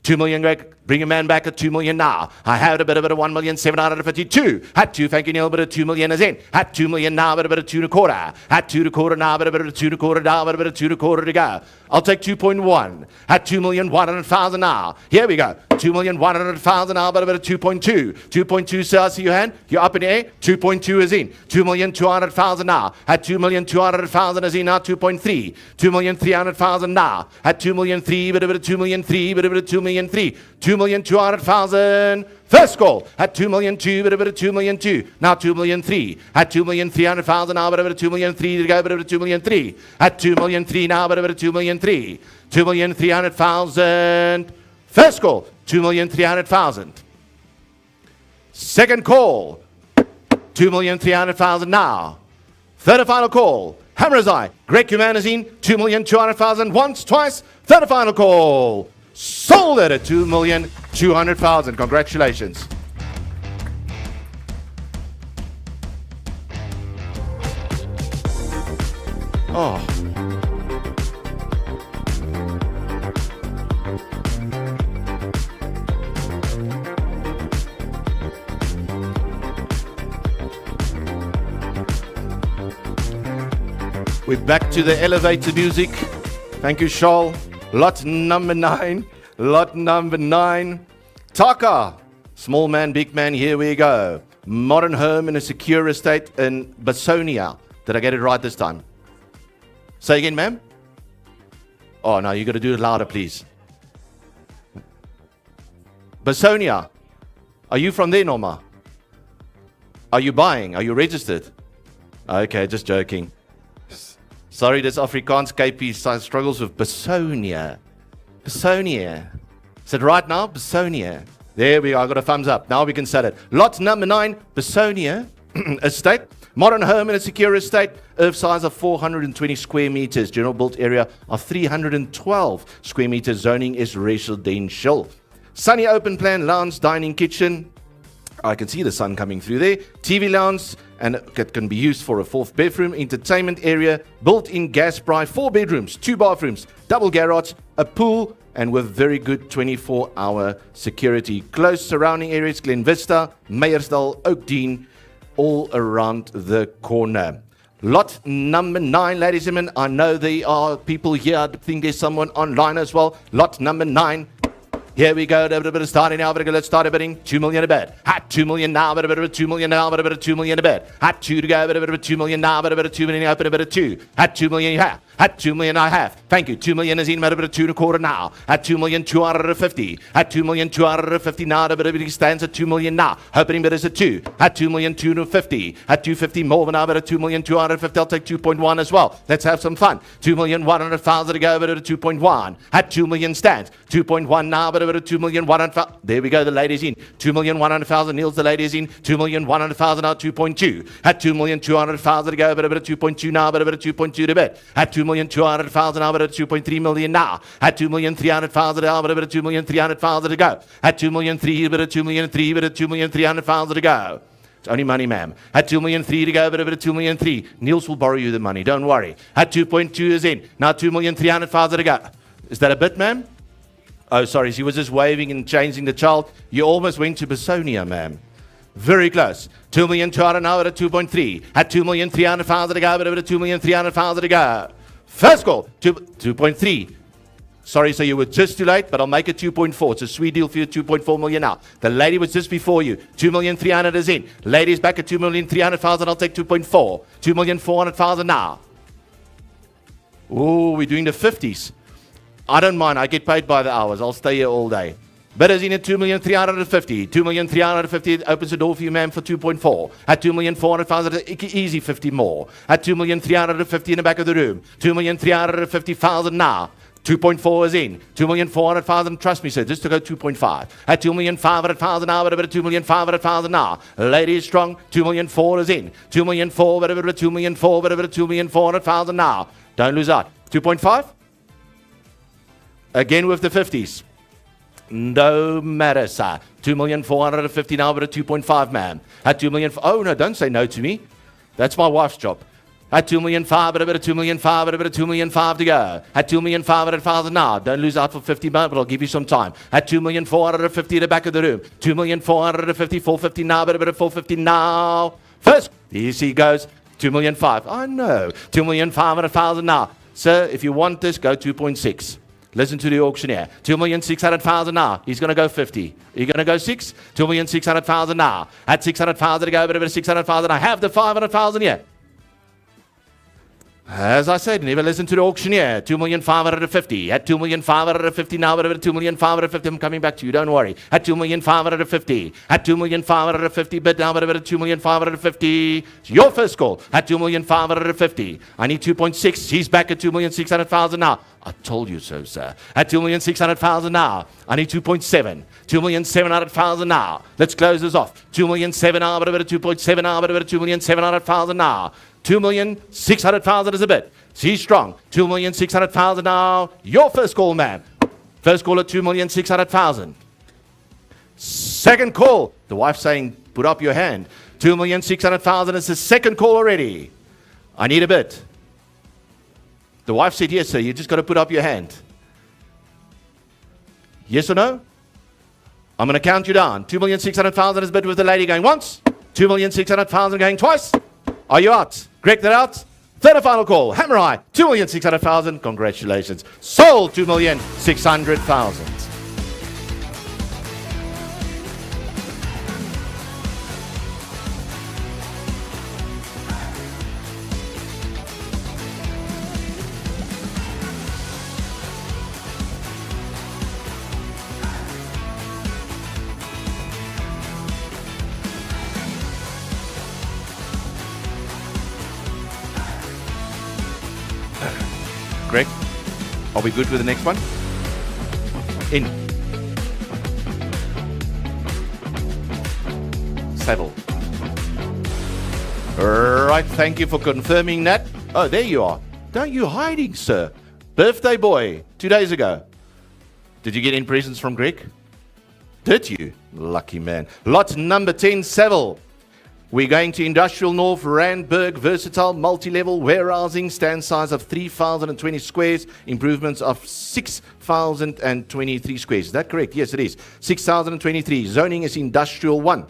2 million, Greg. Bring a man back at 2 million now. I have a bit of 1,752,000. At 2, thank you, Neil, but a 2 million is in. At 2 million now, but a bit of 2 and a quarter. At 2 and a quarter now, but a bit of 2 and a quarter now, but a bit of 2 and a quarter to go. I'll take 2.1. At 2,100,000 now. Here we go. 2,100,000 now, but a bit of 2.2. 2.2, sir, I see your hand. You're up in the air. 2.2 is in. 2,200,000 now. At 2,200,000 is in now. 2.3. 2,300,000 now. At 2,300,000, but a bit of 2,300,000, but a bit of 2,300,000. 2,000,003, 2,200,000. First call at 2,000,002, 2,000,002. Now 2,000,003 at 2,300,000 now, 2,000,003 to go, 2,000,003 at 2,000,003 now, 2,000,003, 2,300,000. First call 2,300,000. Second call 2,300,000 now. Third and final call. Hammer's Eye, Greg Humanizine, 2,200,000 once, twice. Third and final call. Sold it at 2,200,000. Congratulations. Oh. We're back to the elevator music. Thank you, Shawl. Lot number 9. Lot number 9. Taka. Small man, big man, here we go. Modern home in a secure estate in Bassonia. Did I get it right this time? Say again, ma'am? Oh, no, you got to do it louder, please. Bassonia. Are you from there, Norma? Are you buying? Are you registered? Okay, just joking. Sorry, this Afrikaans KP struggles with Bassonia. Bassonia. Is it right now? Bassonia. There we go. I got a thumbs up. Now we can set it. Lot number 9, Bassonia estate. Modern home in a secure estate. Earth size of 420 square meters. General built area of 312 square meters. Zoning is residential. Sunny open plan, lounge, dining, kitchen. I can see the sun coming through there. TV lounge, and it can be used for a 4th bedroom. Entertainment area, built-in gas fry, 4 bedrooms, 2 bathrooms, double garage, a pool, and with very good 24-hour security. Close surrounding areas, Glen Vista, Meyersdal, Oakdean, all around the corner. Lot number 9, ladies and gentlemen. I know there are people here. I think there's someone online as well. Lot number 9. Here we go. Starting now. Let's start a bidding. 2 million a bid. At 2 million now. 2 million now. 2 million a bid. At 2 to go. 2 million now. 2 million open. 2. At 2 million you have. At 2 million I have. Thank you. 2 million is in. 2 and a quarter now. At 2,250,000. At 2,250,000 now. He stands at 2 million now. Opening bid is at 2. At 2,250,000. At 250 more now. 2,250,000. I'll take 2.1 as well. Let's have some fun. 2,100,000 to go. 2.1. At 2 million stands. 2.1 now. 2,100,000. There we go. The ladies in. 2,100,000. Neils, the ladies in. 2,100,000 now. 2.2. At 2,200,000 to go. 2.2 now. 2.2 to bid. At 2,200,000 now. 2.3 million now. At 2,300,000 now. 2,300,000 to go. At 2,300,000. 2,300,000 to go. It's only money, ma'am. At 2,300,000 to go, 2,300,000. Niels will borrow you the money. Don't worry. At 2.2 is in. Now 2,300,000 to go. Is that a bit, ma'am? Oh, sorry. She was just waving and changing the child. You almost went to Bassonia, ma'am. Very close. 2,200,000 now at 2.3. At 2,300,000 to go, 2,300,000 to go. First call. 2.3. Sorry, so you were just too late, but I'll make it 2.4. It's a sweet deal for you, 2.4 million now. The lady was just before you. 2,300,000 is in. Ladies back at 2,300,000. I'll take 2.4. 2,400,000 now. Oh, we're doing the 50s. I don't mind. I get paid by the hours. I'll stay here all day. Bidders in at 2,350,000. 2,350,000 opens the door for you, ma'am, for 2.4. At 2,400,000, easy 50 more. At 2,350,000 in the back of the room. 2,350,000 now. 2.4 is in. 2,400,000. Trust me, sir. Just to go 2.5. At 2,500,000 now. 2,500,000 now. Lady is strong. 2,400,000 is in. 2,400,000. 2,400,000. 2,400,000 now. Don't lose out. 2.5. Again with the 50s. No matter, sir. 2,450,000 now, but at 2.5, ma'am. At 2 million. Oh, no, don't say no to me. That's my wife's job. At 2,500,000, but at 2,500,000, but at 2,500,000 to go. At 2,500,000 now. Don't lose out for 50 months, but I'll give you some time. At 2,450,000 at the back of the room. 2,450,000, 450 now, but at 450 now. First, here she goes. 2,500,000. I know. 2,500,000 now. Sir, if you want this, go 2.6. Listen to the auctioneer. 2,600,000 now. He's going to go 50. You're going to go 6? 2,600,000 now. At 600,000 to go, but 600,000. I have the 500,000 here. As I said, never listen to the auctioneer. 2,550,000. At 2,550,000 now, but 2,550,000. I'm coming back to you, don't worry. At 2,550,000. At 2,550,000, but now, but 2,550,000. It's your first call. At 2,550,000. I need 2.6. He's back at 2,600,000 now. I told you so, sir. At 2,600,000 now. I need 2.7. 2,700,000 now. Let's close this off. 2,700,000 now, but 2.7 now, but 2,700,000 now. 2,600,000 is a bit. He's strong. 2,600,000 now. Your first call, man. First call at 2,600,000. Second call. The wife saying, put up your hand. 2,600,000 is the second call already. I need a bit. The wife said, yes, sir. You just got to put up your hand. Yes or no? I'm going to count you down. 2,600,000 is a bit with the lady going once. 2,600,000 going twice. Are you out? Greg, that out. Third and final call. Hammer high. 2,600,000. Congratulations. Sold 2,600,000. Greg, are we good with the next one? In. Saddle. Right, thank you for confirming that. Oh, there you are. Don't you hiding, sir? Birthday boy, 2 days ago. Did you get any presents from Greg? Did you? Lucky man. Lot number 10, Savile. We're going to Industrial North, Randburg, versatile, multi-level warehousing, stand size of 3,020 squares, improvements of 6,023 squares. Is that correct? Yes, it is. 6,023. Zoning is Industrial 1.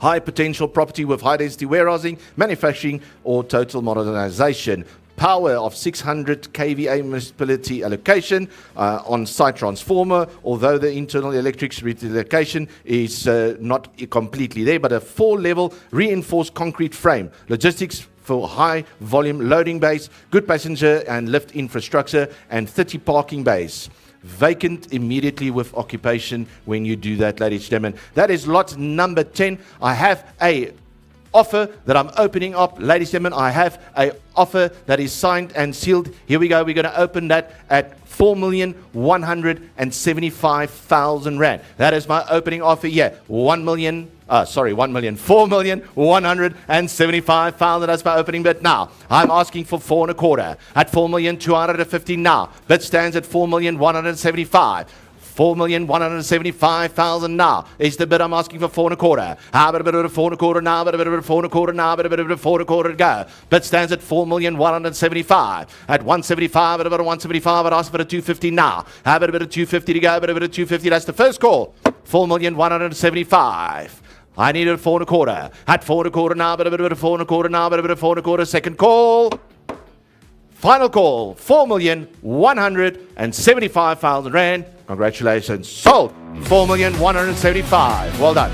High potential property with high density warehousing, manufacturing, or total modernization. Power of 600 kVA municipality allocation, on-site transformer, although the internal electric allocation is not completely there, but a 4-level reinforced concrete frame. Logistics for high volume loading bays, good passenger and lift infrastructure, and 30 parking bays. Vacant immediately with occupation when you do that, ladies and gentlemen. That is lot number 10. I have a offer that I'm opening up, ladies and gentlemen. I have a offer that is signed and sealed. Here we go. We're going to open that at 4,175,000 rand. That is my opening offer here. 4,175,000. That's my opening bid now. I'm asking for 4.25 at 4,250,000 now. Bid stands at 4,175,000. 4,175,000 now is the bid. I'm asking for 4.25. How about a bit of 4.25 now? But a bit of 4.25 now? But a bit of 4.25 to go. Bid stands at 4,175,000. At 175, at about 175, I'd ask for a 250 now. How about a bit of 250 to go? But a bit of 250. That's the first call. 4,175,000. I need a 4.25. At 4.25 now, but a bit of 4.25 now, but a bit of 4.25. Second call. Final call. 4,175,000 rand. Congratulations. Sold. 4,175,000. Well done.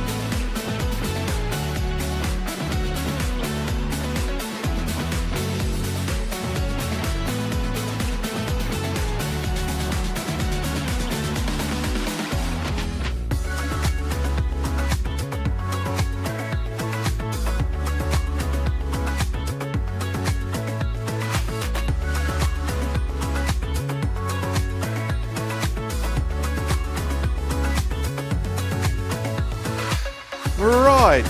Right.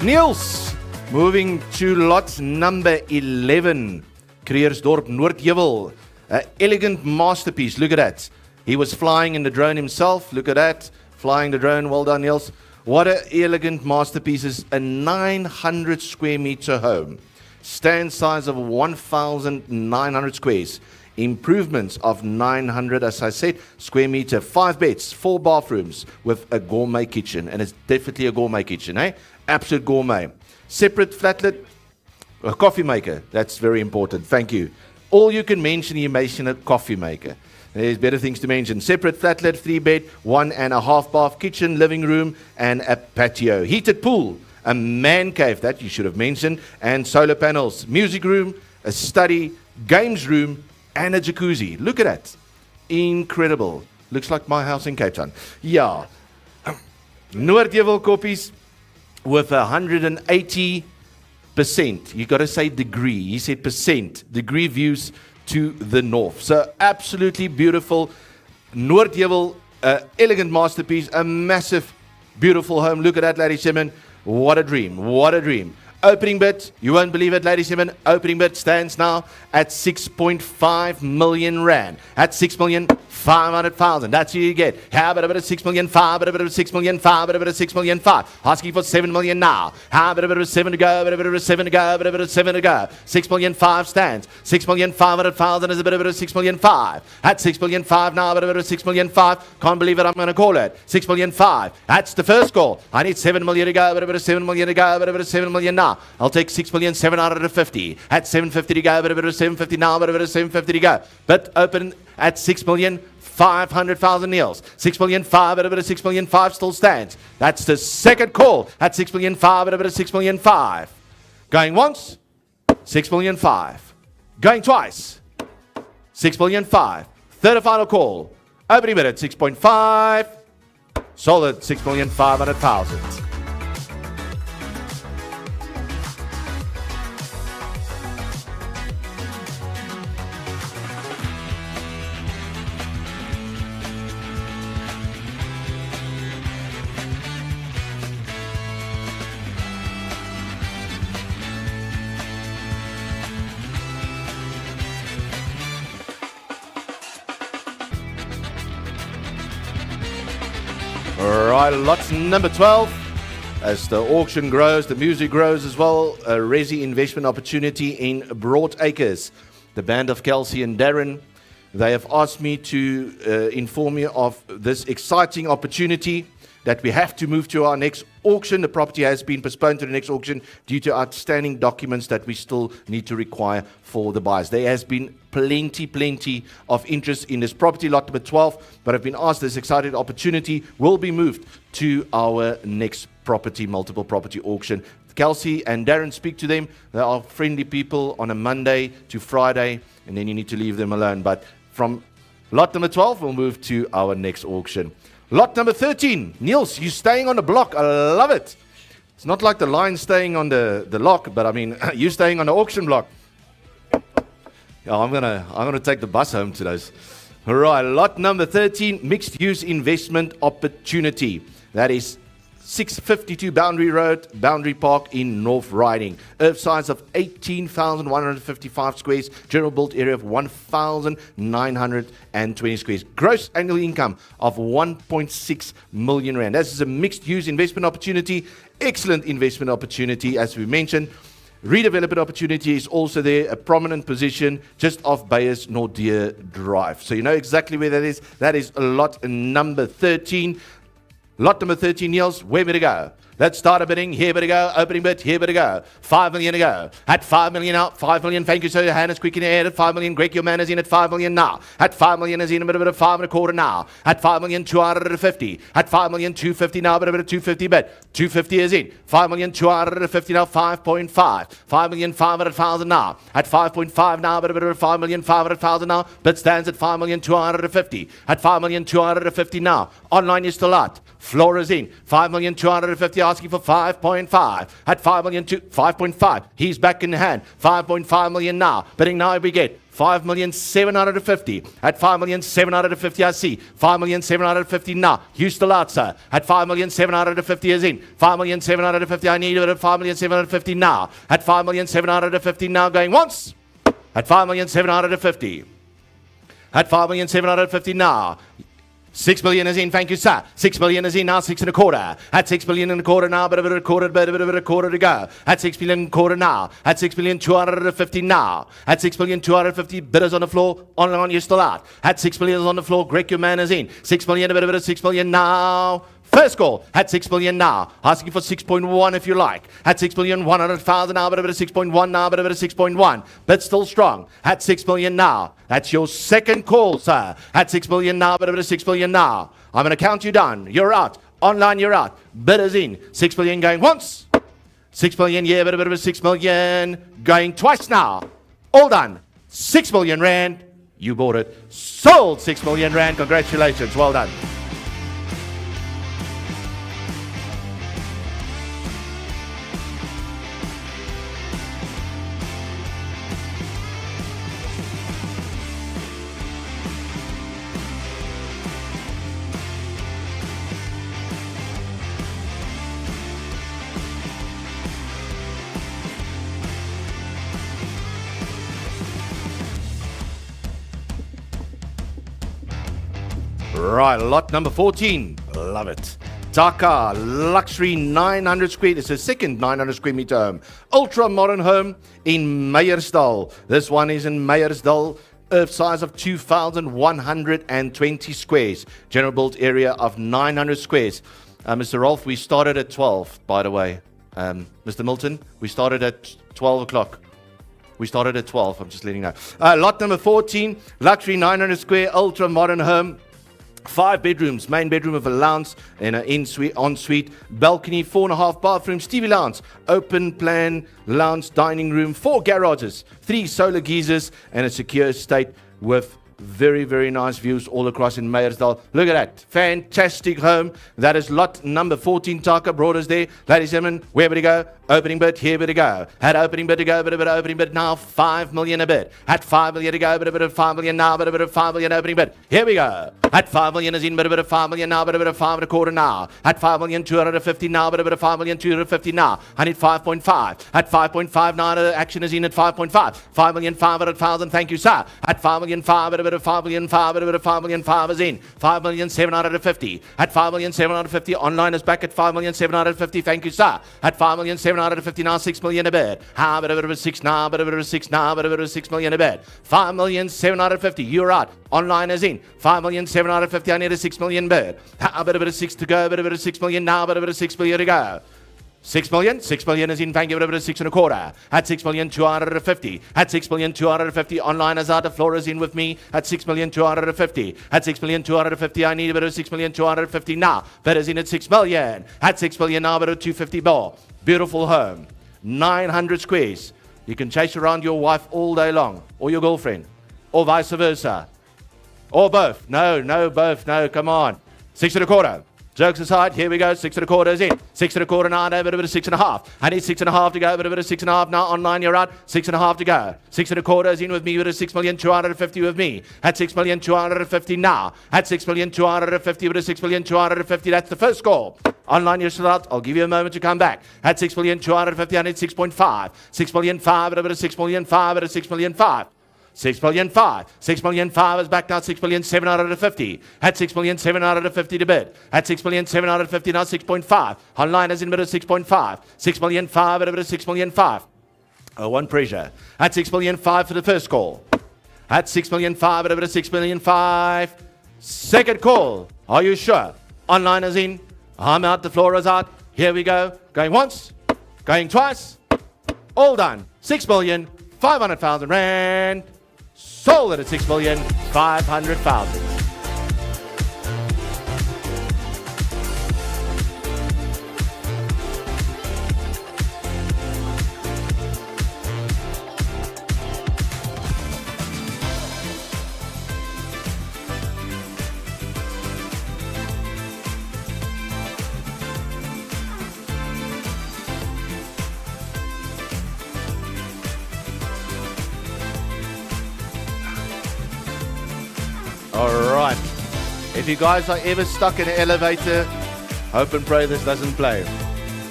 Niels, moving to lot number 11. Creersdorp, Noordheuwel. An elegant masterpiece. Look at that. He was flying in the drone himself. Look at that. Flying the drone. Well done, Niels. What an elegant masterpiece. Is a 900 square meter home. Stand size of 1,900 squares. Improvements of 900, as I said, square meter, 5 beds, 4 bathrooms with a gourmet kitchen. And it's definitely a gourmet kitchen, eh? Absolute gourmet. Separate flatlet, a coffee maker. That's very important. Thank you. All you can mention, you mention a coffee maker. There's better things to mention. Separate flatlet, 3 bed, 1.5 bath, kitchen, living room, and a patio. Heated pool, a man cave, that you should have mentioned, and solar panels. Music room, a study, games room, and a jacuzzi. Look at that. Incredible. Looks like my house in Cape Town. Yeah. Noordheuwel koppies with 180%. You got to say degree. He said percent. Degree views to the north. So absolutely beautiful. Noordheuwel, elegant masterpiece, a massive, beautiful home. Look at that, ladies and gentlemen. What a dream. What a dream. Opening bid, you won't believe it, ladies and gentlemen. Opening bid stands now at 6.5 million rand. At 6,500,000. That's who you get. How about a bit of 6 million, 5, a bit of 6 million, 5, a bit of 6 million, 5. Asking for 7 million now. How about a bit of 7 to go, a bit of 7 to go, a bit of 7 to go. 6 million, 5 stands. 6,500,000 is a bit of 6 million, 5. At 6 million, 5 now, a bit of 6 million, 5. Can't believe it, I'm going to call it. 6 million, 5. That's the first call. I need 7 million to go, a bit of 7 million to go, a bit of 7 million now. I'll take 6,750,000. At 750 to go, a bit of 750 now, a bit of 750 to go. But open at 6,500,000 Niels. 6 million 5, a bit of 6 million 5 still stands. That's the second call at 6 million 5, a bit of 6 million 5. Going once, 6 million 5. Going twice, 6 million 5. Third and final call. Opening bid at 6.5. Sold at 6,500,000. Alright, lots number 12. As the auction grows, the music grows as well. A Resi investment opportunity in Broad Acres. The band of Kelsey and Darren, they have asked me to inform you of this exciting opportunity that we have to move to our next auction. The property has been postponed to the next auction due to outstanding documents that we still need to require for the buyers. There has been plenty of interest in this property, lot number 12, but I've been asked this exciting opportunity will be moved to our next property, multiple property auction. Kelsey and Darren, speak to them. They are friendly people on a Monday to Friday, and then you need to leave them alone. But from lot number 12, we'll move to our next auction. Lot number 13. Niels, you're staying on the block. I love it. It's not like the line staying on the lock, but I mean, you're staying on the auction block. Yeah, I'm gonna take the bus home to those. All right, lot number 13, mixed use investment opportunity. That is 652 Boundary Road, Boundary Park in North Riding. Earth size of 18,155 squares. General built area of 1,920 squares. Gross annual income of 1.6 million rand. This is a mixed use investment opportunity. Excellent investment opportunity, as we mentioned. Redevelopment opportunity is also there, a prominent position just off Bayers Nordeer Drive. So you know exactly where that is. That is lot number 13. Lot number 13, Niels, where we to go? Let's start a bidding. Here we to go. Opening bid. Here we to go. 5 million to go. At 5 million out. 5 million. Thank you, sir. Your hand is quick in the air. At 5 million. Greg, your man is in at 5 million now. At 5 million is in a bit of 5 and a quarter now. At 5 million 250. At 5 million 250 now. But a bit of 250 bid. 250 is in. 5 million 250 now. 5.5. 5 million 500,000 now. At 5.5 now. But a bit of 5 million 500,000 now. Bid stands at 5 million 250. At 5 million 250 now. Online is still out. Floor is in. 5 million 250 asking for 5.5. At 5 million 5.5. He's back in the hand. 5.5 million now. Bidding now we get 5 million 750. At 5 million 750 I see. 5 million 750 now. You still out, sir. At 5 million 750 is in. 5 million 750 I need it at 5 million 750 now. At 5 million 750 now going once. At 5 million 750. At 5 million 750 now. 6 million is in, thank you, sir. 6 million is in now, 6 and a quarter. At 6 million and a quarter now, but a bit of a quarter, to go. At 6 million and a quarter now. At 6 million 250 now. At 6 million 250, bidders on the floor. On, you're still out. At 6 million is on the floor, Greg, your man is in. 6 million, a bit of 6 million now. First call at 6 million now. Asking for 6.1 if you like. At 6 million 100,000 now, but a bit of 6.1 now, but a bit of 6.1. But still strong. At 6 million now. That's your second call, sir. At 6 million now, but a bit of 6 million now. I'm going to count you down. You're out. Online, you're out. Bidders in. 6 million going once. 6 million, yeah, but a bit of 6 million going twice now. All done. 6 million rand. You bought it. Sold 6 million rand. Congratulations. Well done. Right, lot number 14. Love it. Taka Luxury 900 square. It's a second 900 square meter home. Ultra modern home in Meyersdal. This one is in Meyersdal. Earth size of 2,120 squares. General built area of 900 squares. Mr. Rolf, we started at 12, by the way. Mr. Milton, we started at 12 o'clock. We started at 12, I'm just letting you know. Lot number 14, luxury 900 square, ultra modern home. 5 bedrooms, main bedroom with a lounge and an ensuite, balcony, 4.5 bathrooms, TV lounge, open plan lounge, dining room, 4 garages, 3 solar geysers, and a secure estate with very, very nice views all across in Meyersdal. Look at that. Fantastic home. That is lot number 14. Taka brought us there. Ladies and gentlemen, where would he go? Opening bid, here would he go. Had opening bid to go, bit of opening bid now, 5 million a bid. Had 5 million to go, bit of 5 million now, bit of 5 million opening bid. Here we go. Had 5 million is in, bit of 5 million now, bit of 5 and a quarter now. Had 5 million 250 now, bit of 5 million 250 now. I need 5.5. Had 5.5 now, the action is in at 5.5. 5 million 500,000, thank you, sir. Had 5 million 5, bit of 5 million 5, bit of 5 million 5 is in. 5 million 750. Had 5 million 750, online is back at 5 million 750, thank you, sir. Had 5 million 750 now, 6 million a bid. Ha, bit of 6 now, bit of 6 now, bit of 6 million a bid. 5 million 750, you're right. Online is in. 5 million 750, I need a 6 million bid. Ha, bit of 6 to go, bit of 6 million now, bit of 6 million to go. 6 million is in, thank you, bit of 6 and a quarter. Had 6 million 250. Had 6 million 250, online is out, the floor is in with me. Had 6 million 250. Had 6 million 250, I need a bit of 6 million 250 now. Bid is in at 6 million. Had 6 million now, bit of 250 ball. Beautiful home. 900 squares. You can chase around your wife all day long, or your girlfriend, or vice versa, or both. No, both. No, come on. 6 and a quarter. Jokes aside, here we go. 6 and a quarter is in. 6 and a quarter now, a bit of 6.5. I need 6.5 to go, a bit of 6.5 now. Online, you're out. 6.5 to go. 6 and a quarter is in with me, with a 6 million 250 with me. Had 6 million 250 now. Had 6 million 250 with a 6 million 250. That's the first score. Online, you're still out. I'll give you a moment to come back. Had 6 million 250. I need 6.5. 6 million 5 at a 6 million 5 at a 6 million 5. 6 million 5. 6 million 5 is back now. 6 million 750. Had 6 million 750 to bid. Had 6 million 750 now. 6.5. Online is in bid of 6.5. 6 million 5 at a bit of 6 million 5. Oh, one pressure. Had 6 million 5 for the first call. Had 6 million 5 at a bit of 6 million 5. Second call. Are you sure? Online is in. I'm out. The floor is out. Here we go. Going once. Going twice. All done. 6,500,000 rand. Sold it at 6,500,000. All right. If you guys are ever stuck in an elevator, hope and pray this doesn't play.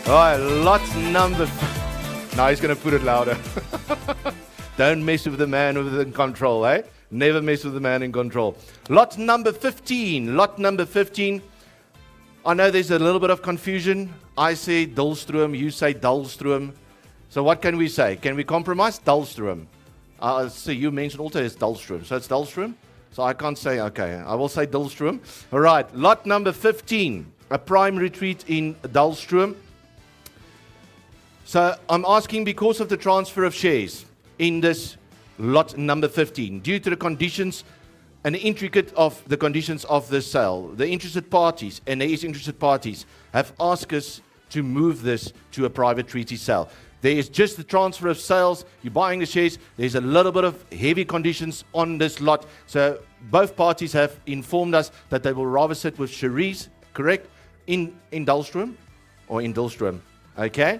All right, lot number... Now he's going to put it louder. Don't mess with the man in control, eh? Never mess with the man in control. Lot number 15. Lot number 15. I know there's a little bit of confusion. I say Dullstroom, you say Dullstroom. So what can we say? Can we compromise? Dullstroom. So you mentioned also it's Dullstroom. So it's Dullstroom? So I can't say, okay, I will say Dullstroom. All right, lot number 15, a prime retreat in Dullstroom. So I'm asking because of the transfer of shares in this lot number 15, due to the conditions and the intricate of the conditions of this sale, the interested parties, and there is interested parties, have asked us to move this to a private treaty sale. There is just the transfer of sales. You're buying the shares. There's a little bit of heavy conditions on this lot. So both parties have informed us that they will rather sit with Cherise, correct, in Dullstroom or in Dullstroom, okay,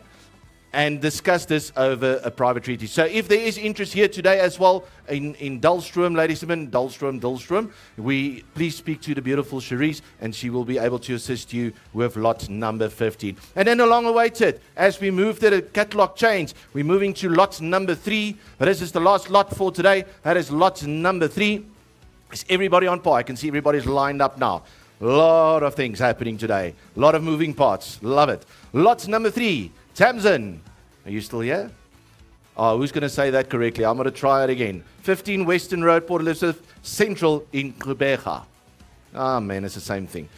and discuss this over a private treaty. So if there is interest here today as well in Dullstroom, ladies and gentlemen, Dullstroom, we please speak to the beautiful Cherise, and she will be able to assist you with lot number 15. And then along awaited, as we move to the catalog change, we're moving to lot number 3. But this is the last lot for today. That is lot number 3. Is everybody on par? I can see everybody's lined up now. A lot of things happening today. A lot of moving parts. Love it. Lot number 3. Tamsin, are you still here? Oh, who's going to say that correctly? I'm going to try it again. 15 Western Road, Port Elizabeth Central in Gqeberha. Ah, man, it's the same thing.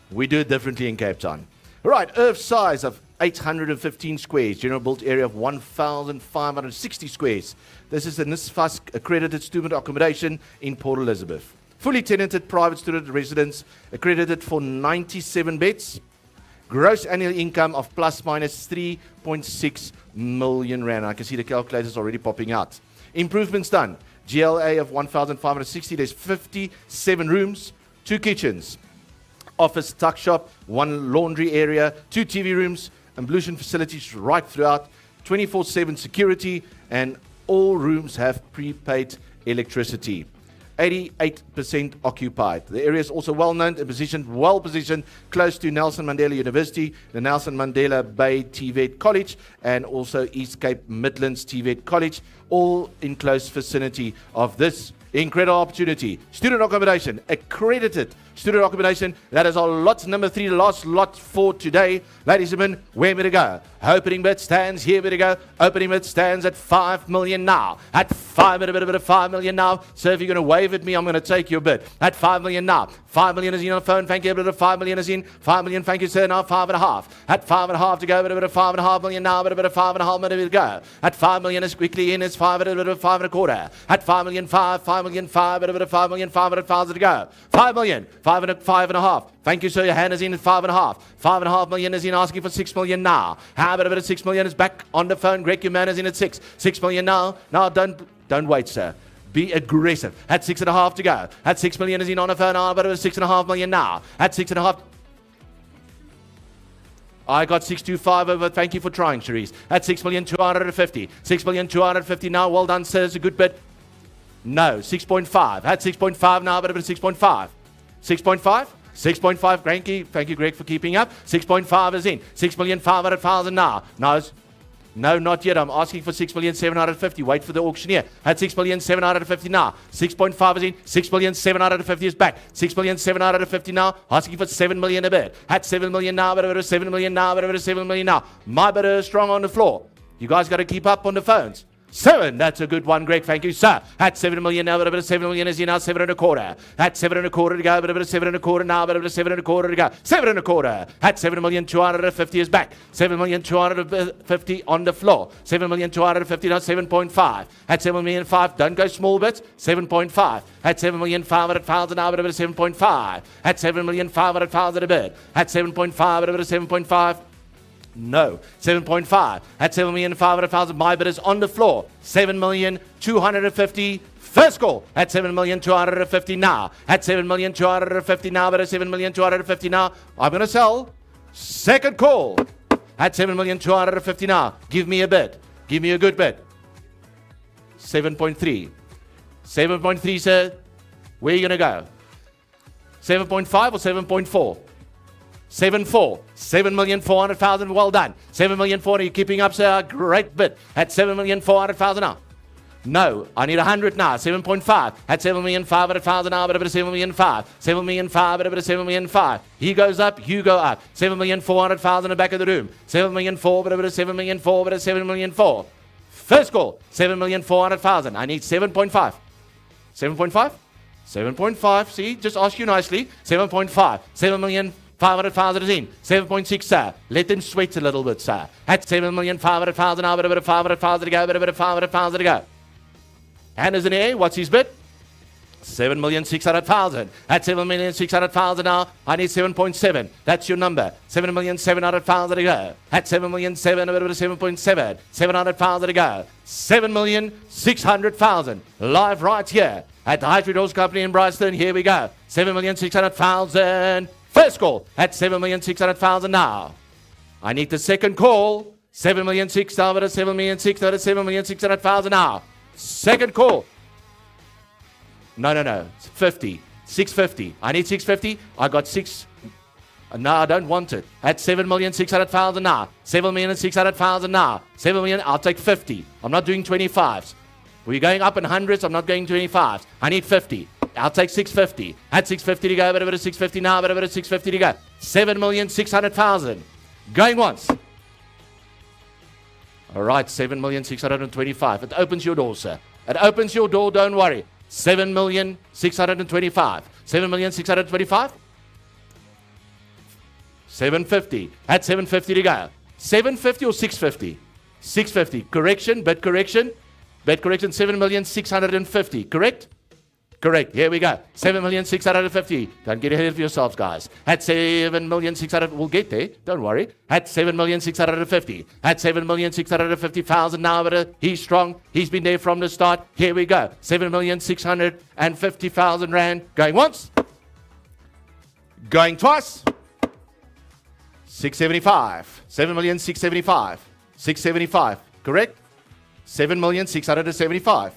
We do it differently in Cape Town. Right, earth size of 815 squares, general built area of 1,560 squares. This is the NSFAS accredited student accommodation in Port Elizabeth. Fully tenanted private student residence, accredited for 97 beds. Gross annual income of plus minus 3.6 million rand. I can see the calculators already popping out. Improvements done. GLA of 1,560. There's 57 rooms, 2 kitchens, office, tuck shop, 1 laundry area, 2 TV rooms, ablution facilities right throughout, 24/7 security, and all rooms have prepaid electricity. 88% occupied. The area is also well known and well positioned, close to Nelson Mandela University, the Nelson Mandela Bay TVET College, and also East Cape Midlands TVET College, all in close vicinity of this incredible opportunity. Student accommodation, accredited student accommodation. That is our lot number 3, last lot for today. Ladies and gentlemen, where we to go? Opening bid stands, here we to go. Opening bid stands at 5 million now. At 5 million now. So if you're going to wave at me, I'm going to take your bid. At 5 million now. 5 million is in on the phone. Thank you. 5 million is in. 5 million, thank you, sir. Now 5.5. At 5.5 to go. 5.5 million now. 5.5 million to go. At 5 million is quickly in. It's 5.25. At 5 million, 5 million, 5 million, 500,000 to go. 5 million, 5.5. Thank you, sir. Your hand is in at 5.5. 5.5 million is in, asking for 6 million now. How about a bit of 6 million is back on the phone. Greg, your man is in at 6. 6 million now. Now don't wait, sir. Be aggressive. At 6.5 to go. At 6 million is in on the phone. How about a 6.5 million now. At 6.5. I got 625 over. Thank you for trying, Cherise. At 6,250,000. 6,250,000 now. Well done, sir. It's a good bit. No, 6.5. At 6.5 now, but a bit of 6.5. 6.5? 6.5. Thank you, Greg, for keeping up. 6.5 is in. 6,500,000 now. No, not yet. I'm asking for 6,750,000. Wait for the auctioneer. At 6,750,000 now. 6.5 is in. 6,750,000 is back. 6,750,000 now. Asking for 7 million a bid. At 7 million now, but over 7 million now, but over 7 million now. My bidder is strong on the floor. You guys got to keep up on the phones. 7, that's a good one, Greg. Thank you, sir. At 7 million now, but a bit of 7 million is in now, 7.25. At 7.25 to go, but a bit of 7.25 now, but a bit of 7.25 to go. 7.25. At 7,250,000 is back. 7,250,000 on the floor. 7,250,000 now, 7.5. At 7,500,000, don't go small bits. 7.5. At 7,500,000 now, but a bit of 7.5. At 7,500,000 a bit. At 7.5, but a bit of 7.5. No. 7.5. At 7,500,000, my bid is on the floor. 7,250,000. First call at 7,250,000 now. At 7,250,000 now, but at 7,250,000 now, I'm going to sell. Second call at 7,250,000 now. Give me a bid. Give me a good bid. 7.3. 7.3, sir. Where are you going to go? 7.5 or 7.4? 7.4. 7,400,000. Well done. 7,400,000. You're keeping up, sir. Great bid. At 7,400,000 now. No, I need 100 now. 7.5. At 7,500,000 now, but a bit of 7,500,000. 7,500,000, but a bit of 7,500,000. He goes up, you go up. 7,400,000 in the back of the room. 7,400,000, but a bit of 7,400,000, but a 7,400,000. First call, 7,400,000. I need 7.5. 7.5? 7.5. See, just ask you nicely. 7.5. 7,500,000 is in. 7.6, sir. Let them sweat a little bit, sir. At 7,500,000 now, but a bit of 500,000 to go, but a bit of 500,000 to go. And is in the air. What's his bid? 7,600,000. At 7,600,000 now, I need 7.7. That's your number. 7,700,000 to go. At 7,700,000, a bit of a 7.7. 700,000 to go. 7,600,000. Live right here at the High Street Horse Company in Bryanston. Here we go. 7,600,000. First call at 7,600,000 now. I need the second call. 7,600,000, 7,600,000, 7,600,000 now. Second call. No. It's 50. 650. I need 650. I got 6. No, I don't want it. At 7,600,000 now. 7,600,000 now. 7 million. I'll take 50. I'm not doing 25s. We're going up in hundreds. I'm not going 25s. I need 50. I'll take 650. At 650 to go. A bit of 650 now. A bit of 650 to go. 7,600,000. Going once. All right. 7,625,000. It opens your door, sir. It opens your door. Don't worry. 7,625,000. 7,625,000. 750. At 750 to go. 750 or 650? 650. Correction. Bet correction. 7,650,000. Correct? Correct. Here we go. 7,650,000. Don't get ahead of yourselves, guys. At 7,600,000. We'll get there. Don't worry. At 7,650,000. At 7,650,000 now. But he's strong. He's been there from the start. Here we go. 7,650,000 rand. Going once. Going twice. 675. 7,675,000. 675. Correct? 7,675,000.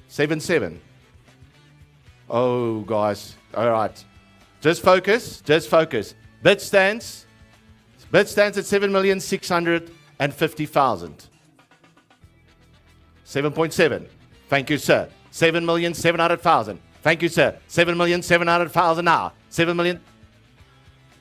7. Oh, guys. All right. Just focus. Bid stands at 7,650,000. 7.7. Thank you, sir. 7,700,000. Thank you, sir. 7,700,000 now.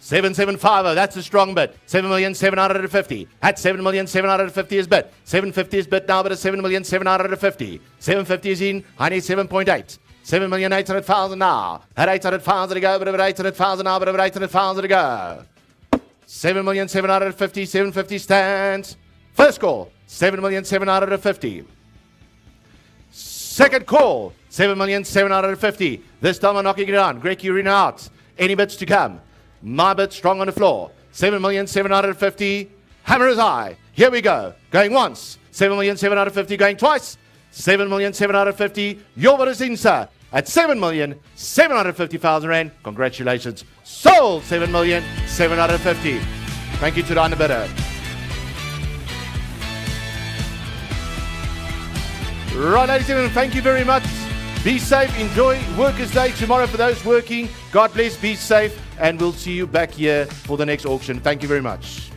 7,750. That's a strong bid. 7,750,000. At 7,750,000 is bid. 750 is bid now, but it's 7,750,000. 750 is in. I need 7.8. 7,800,000 now. At 800,000 to go, but about 800,000 now, but about 800,000 to go. 7,750,000. 750 stands. First call. 7,750,000. Second call. 7,750,000. This time I'm knocking it down. Greg, you're in out. Any bids to come? My bid strong on the floor. 7,750,000. Hammer is high. Here we go. Going once. 7,750,000. Going twice. 7,750,000. Your bid is in, sir. At 7,750,000 rand. Congratulations. Sold 7,750,000. Thank you to the underbidder. Right, ladies and gentlemen, thank you very much. Be safe. Enjoy Workers' Day tomorrow for those working. God bless. Be safe. And we'll see you back here for the next auction. Thank you very much.